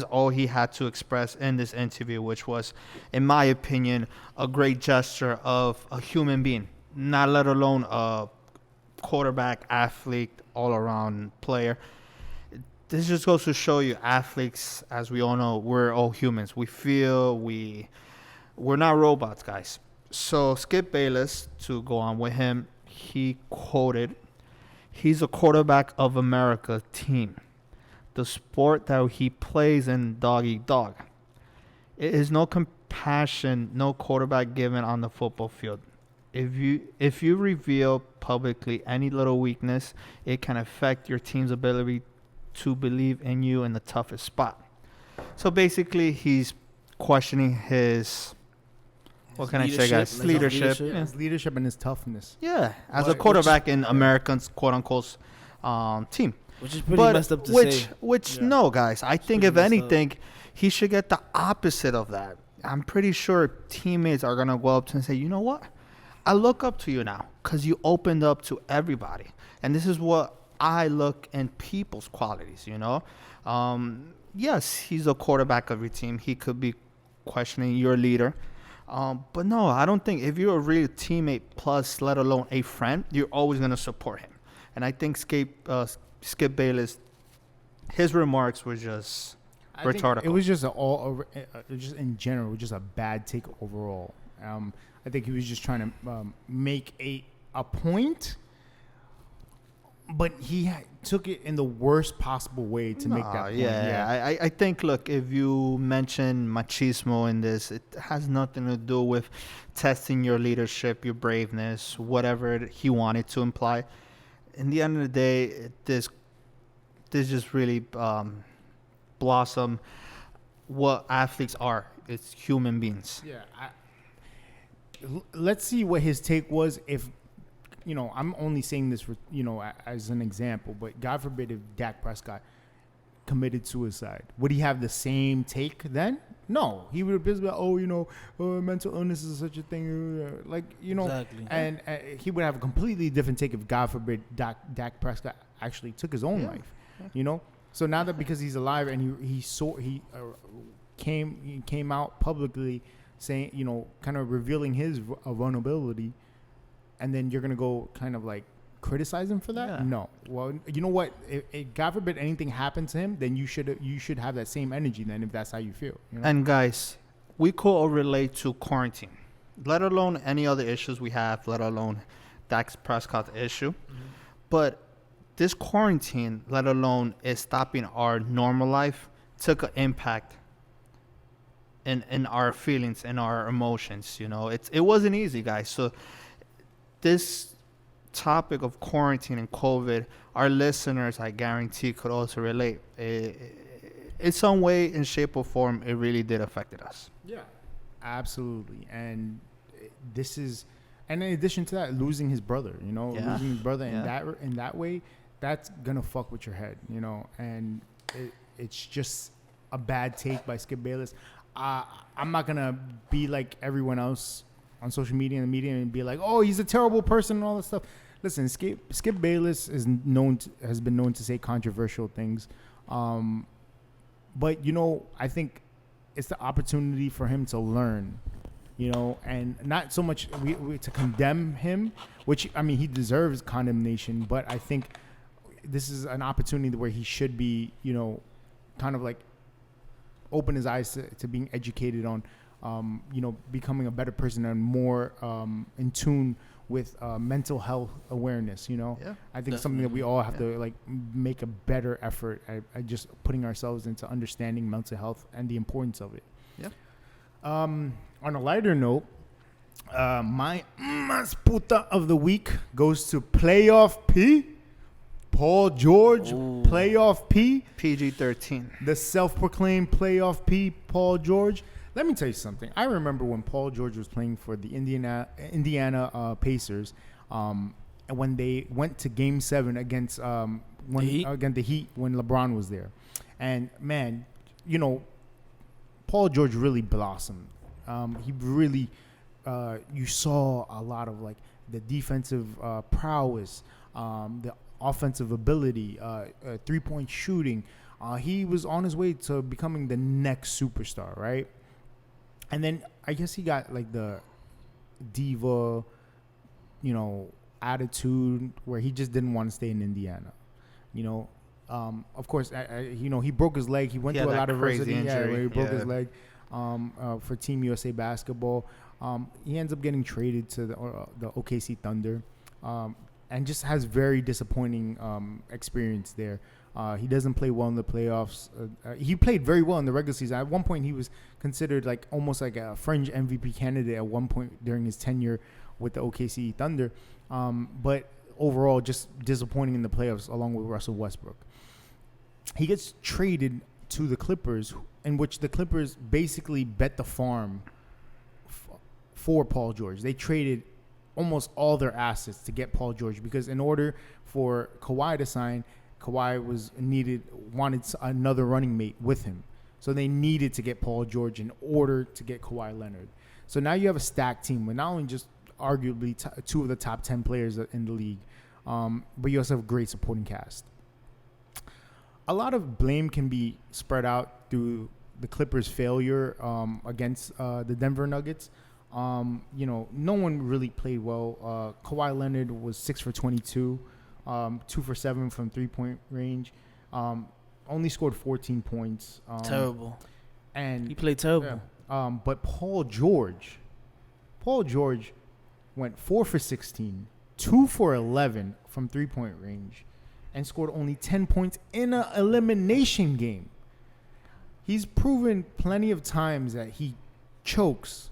all he had to express in this interview, which was, in my opinion, a great gesture of a human being, not let alone a quarterback, athlete, all-around player. This just goes to show you, athletes, as we all know, we're all humans. We feel, we're not robots, guys. So Skip Bayless, to go on with him, he quoted, "He's a quarterback of America team. The sport that he plays in dog-eat-dog. It is no compassion, no quarterback given on the football field. If you reveal publicly any little weakness, it can affect your team's ability to believe in you in the toughest spot." So basically, he's questioning his leadership. Yeah. His leadership and his toughness. Yeah, as a quarterback in Americans quote-unquote team. Which is pretty messed up to say. No, guys. I think if anything, he should get the opposite of that. I'm pretty sure teammates are going to go up to him and say, you know what? I look up to you now because you opened up to everybody. And this is what I look in people's qualities, Yes, he's a quarterback of your team. He could be questioning your leader. But no, I don't think if you're a real teammate plus, let alone a friend, you're always going to support him. And I think Skip Bayless, his remarks were just retarded. It was just just in general, just a bad take overall. I think he was just trying to make a point, but he took it in the worst possible way to make that point. Yeah. I think, look, if you mention machismo in this, it has nothing to do with testing your leadership, your braveness, whatever he wanted to imply. In the end of the day, this just really blossom what athletes are. It's human beings. Yeah. let's see what his take was. If I'm only saying this for as an example, but God forbid if Dak Prescott committed suicide, would he have the same take then? No, he would have been like, mental illness is such a thing, Exactly. and he would have a completely different take if God forbid Dak Prescott actually took his own life, So now that because he's alive and he came out publicly saying, kind of revealing his vulnerability, and then you're gonna go kind of like criticize him for that? Yeah. No. Well, you know what? If God forbid anything happened to him, then you should have that same energy then if that's how you feel. And guys, we could all relate to quarantine, let alone any other issues we have, let alone Dak Prescott's issue. Mm-hmm. But this quarantine, let alone is stopping our normal life, took an impact in our feelings and our emotions. It wasn't easy, guys. So this topic of quarantine and COVID, our listeners, I guarantee, could also relate. In some way, in shape or form, it really did affect us. Yeah, absolutely. And and in addition to that, losing his brother, losing his brother in that way, that's gonna fuck with your head, and it's just a bad take by Skip Bayless. I'm not gonna be like everyone else on social media and the media and be like, oh, he's a terrible person and all this stuff. Listen, Skip Bayless has been known to say controversial things, but I think it's the opportunity for him to learn, and not so much we to condemn him, which I mean he deserves condemnation, but I think this is an opportunity where he should be, kind of like open his eyes to being educated on, becoming a better person and more in tune with mental health awareness. I think definitely. something that we all have to like make a better effort at just putting ourselves into understanding mental health and the importance of it. Yeah. On a lighter note, my mas puta of the week goes to Playoff P. Paul George. Ooh. Playoff P. PG-13. The self-proclaimed Playoff P, Paul George. Let me tell you something. I remember when Paul George was playing for the Indiana Pacers, and when they went to Game 7 against the Heat when LeBron was there. And, man, Paul George really blossomed. He really, you saw a lot of, like, the defensive prowess, the offensive ability, three-point shooting. He was on his way to becoming the next superstar, right? And then I guess he got like the diva, attitude where he just didn't want to stay in Indiana. Of course, he broke his leg. He went through a lot of crazy adversity. injury. Where he broke his leg for Team USA basketball. He ends up getting traded to the OKC Thunder. And just has very disappointing experience there. He doesn't play well in the playoffs. He played very well in the regular season. At one point, he was considered like almost like a fringe MVP candidate at one point during his tenure with the OKC Thunder. But overall, just disappointing in the playoffs along with Russell Westbrook. He gets traded to the Clippers, in which the Clippers basically bet the farm for Paul George. They traded almost all their assets to get Paul George because in order for Kawhi to sign, Kawhi wanted another running mate with him. So they needed to get Paul George in order to get Kawhi Leonard. So now you have a stacked team with not only just arguably two of the top 10 players in the league, but you also have a great supporting cast. A lot of blame can be spread out through the Clippers' failure against the Denver Nuggets. No one really played well. Kawhi Leonard was 6 for 22, 2 for 7 from 3-point range. Only scored 14 points. Terrible. And He played terrible. yeah. But Paul George went 4 for 16, 2 for 11 from 3-point range, and scored only 10 points in an elimination game. He's proven plenty of times that he chokes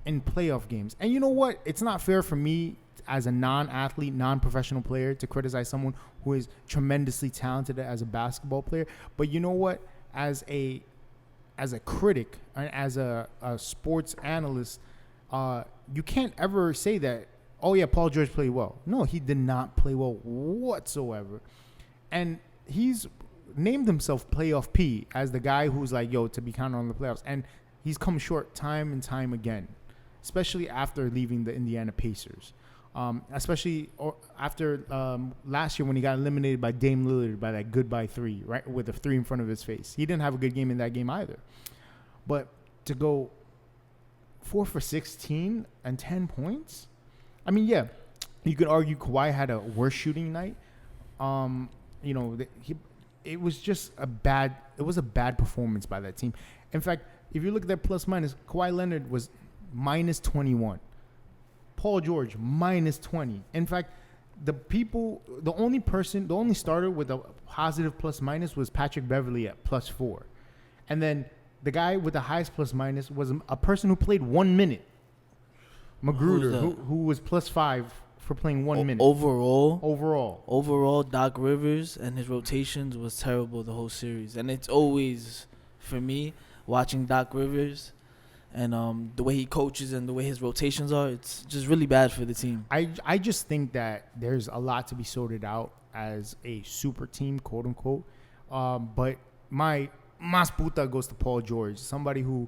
in playoff games. And you know what? It's not fair for me as a non-athlete, non-professional player to criticize someone who is tremendously talented as a basketball player. But you know what? As a critic and as a sports analyst, you can't ever say that, oh, yeah, Paul George played well. No, he did not play well whatsoever. And he's named himself Playoff P as the guy who's like, yo, to be counted on the playoffs. And he's come short time and time again, especially after leaving the Indiana Pacers. Especially after last year when he got eliminated by Dame Lillard by that goodbye three, right, with a three in front of his face. He didn't have a good game in that game either. But to go 4 for 16 and 10 points, I mean, yeah, you could argue Kawhi had a worse shooting night. It was just a bad performance by that team. In fact, if you look at that plus minus, Kawhi Leonard was minus 21. Paul George, minus 20. In fact, the only starter with a positive plus minus was Patrick Beverley at plus 4. And then the guy with the highest plus minus was a person who played 1 minute. Magruder, who was plus 5 for playing 1 minute. Overall, Doc Rivers and his rotations was terrible the whole series. And it's always, for me, watching Doc Rivers and the way he coaches and the way his rotations are, it's just really bad for the team. I just think that there's a lot to be sorted out as a super team, quote unquote. But my mas puta goes to Paul George, somebody who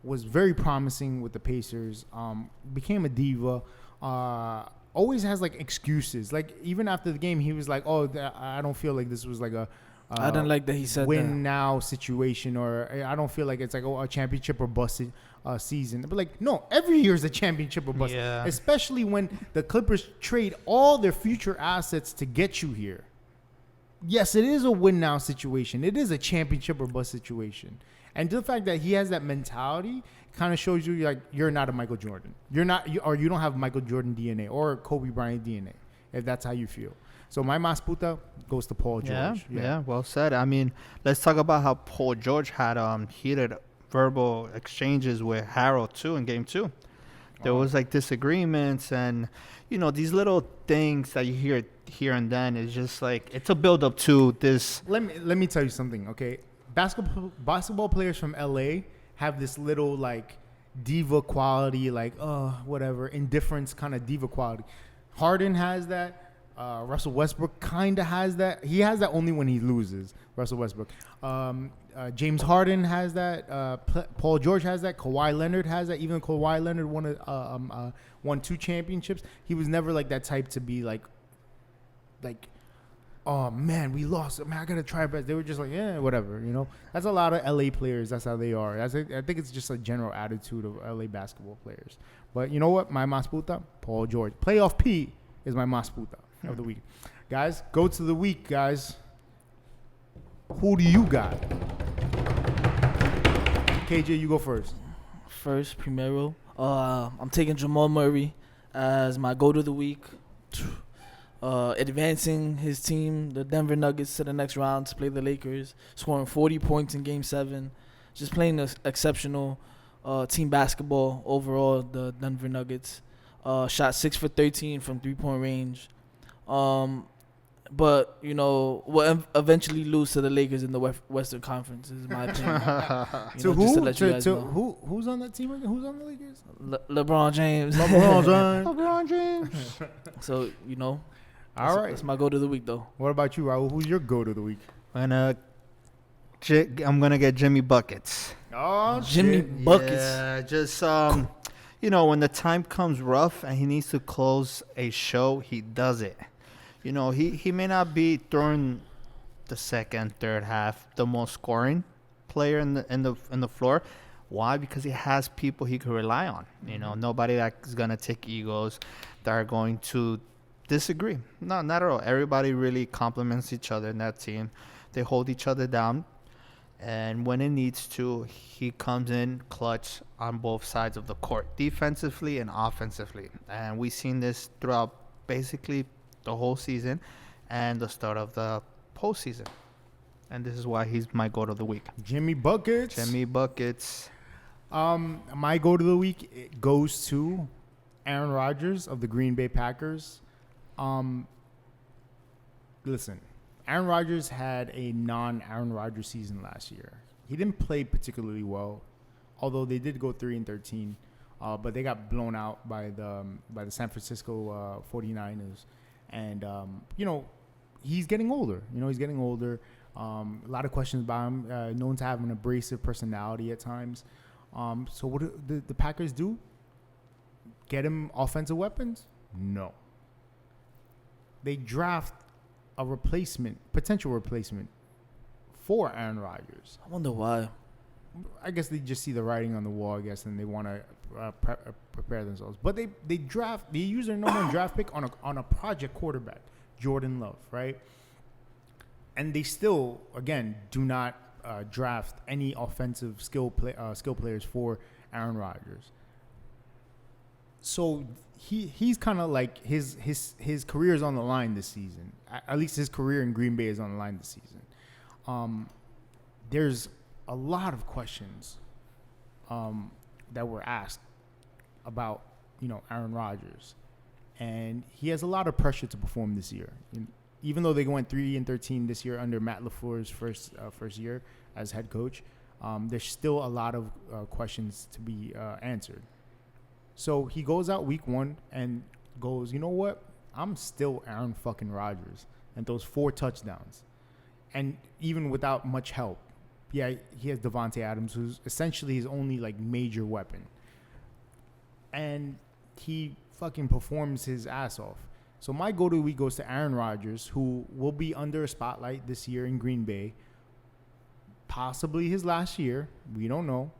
was very promising with the Pacers, became a diva, always has like excuses. Like even after the game, he was like, "Oh, I don't feel like this was like a I didn't like that he said win that. now situation, or I don't feel like it's like a championship or bust season." But like, no, every year is a championship or bust, especially when the Clippers trade all their future assets to get you here. Yes, it is a win now situation. It is a championship or bust situation. And the fact that he has that mentality kind of shows you like you're not a Michael Jordan. You're not, or you don't have Michael Jordan DNA or Kobe Bryant DNA, if that's how you feel. So my mas puta goes to Paul George. Yeah, well said. I mean, let's talk about how Paul George had heated verbal exchanges with Harold too in Game 2. There was like disagreements, and these little things that you hear here and then is just like it's a build up to this. Let me tell you something, okay? Basketball players from LA have this little like diva quality, like whatever, indifference kind of diva quality. Harden has that. Russell Westbrook kind of has that. He has that only when he loses. Russell Westbrook. James Harden has that. Paul George has that. Kawhi Leonard has that. Even Kawhi Leonard won 2 championships. He was never like that type to be like, oh man, we lost. Man, I gotta try best. They were just like, yeah, whatever. That's a lot of LA players. That's how they are. I think it's just a general attitude of LA basketball players. But you know what? My mas puta, Paul George. Playoff P is my mas puta of the week. Guys, go to the week, guys. Who do you got? KJ, you go first. First, primero. I'm taking Jamal Murray as my go to the week. Advancing his team, the Denver Nuggets, to the next round to play the Lakers, scoring 40 points in Game 7. Just playing exceptional team basketball overall, the Denver Nuggets. Shot 6 for 13 from 3-point range. But, we'll eventually lose to the Lakers in the Western Conference, is my opinion. Who's on that team again? Who's on the Lakers? LeBron James. LeBron James. So, all right. That's my go to the week, though. What about you, Raul? Who's your go to the week? I'm gonna get Jimmy Buckets. Oh, Jimmy shit. Buckets. Yeah, just when the time comes rough and he needs to close a show, he does it. He may not be during the second, third half the most scoring player in the floor. Why? Because he has people he can rely on. Nobody that's gonna take egos, that are going to disagree. No, not at all. Everybody really complements each other in that team. They hold each other down. And when it needs to, he comes in clutch on both sides of the court, defensively and offensively. And we've seen this throughout basically the whole season and the start of the postseason. And this is why he's my go to the week. Jimmy Buckets. Jimmy Buckets. My go to the week goes to Aaron Rodgers of the Green Bay Packers. Listen. Aaron Rodgers had a non-Aaron Rodgers season last year. He didn't play particularly well, although they did go 3-13. but they got blown out by the San Francisco 49ers. And, he's getting older. He's getting older. A lot of questions about him. Known to have an abrasive personality at times. So what do the Packers do? Get him offensive weapons? No. They draft a potential replacement for Aaron Rodgers. I wonder why. I guess they just see the writing on the wall, I guess, and they want to prepare themselves. But they use their number one draft pick on a project quarterback, Jordan Love, right? And they still, again, do not draft any offensive skill players for Aaron Rodgers. So he's kind of like his career is on the line this season. At least his career in Green Bay is on the line this season. There's a lot of questions that were asked about Aaron Rodgers, and he has a lot of pressure to perform this year. Even though they went 3-13 this year under Matt LaFleur's first year as head coach, there's still a lot of questions to be answered. So he goes out week 1 and goes, you know what? I'm still Aaron fucking Rodgers, and throws 4 touchdowns, and even without much help. Yeah, he has Devontae Adams, who's essentially his only major weapon, and he fucking performs his ass off. So my go-to week goes to Aaron Rodgers, who will be under a spotlight this year in Green Bay. Possibly his last year. We don't know.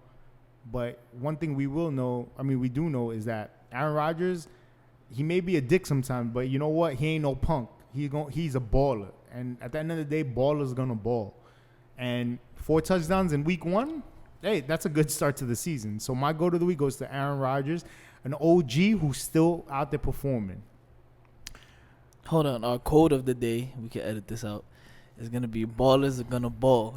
But one thing we do know is that Aaron Rodgers, he may be a dick sometimes, but you know what? He ain't no punk. He's a baller. And at the end of the day, ballers gonna ball. And 4 touchdowns in week 1, hey, that's a good start to the season. So my go-to the week goes to Aaron Rodgers, an OG who's still out there performing. Hold on. Our quote of the day, we can edit this out, is going to be ballers are going to ball.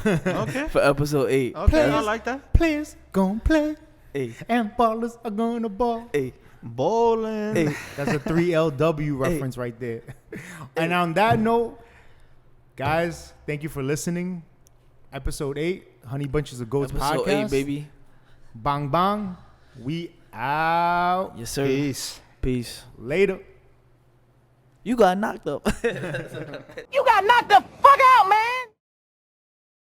Okay. For episode 8. Okay, Players, I like that. Players gonna play, Hey. and ballers are gonna ball. Hey. Bowling. Hey. That's a 3LW reference right there. And on that note, guys, thank you for listening. Episode 8, Honey Bunches of Goats Episode podcast. 8, baby. Bang bang. We out. Yes, sir. Peace. Peace. Later. You got knocked up. You got knocked the fuck out, man!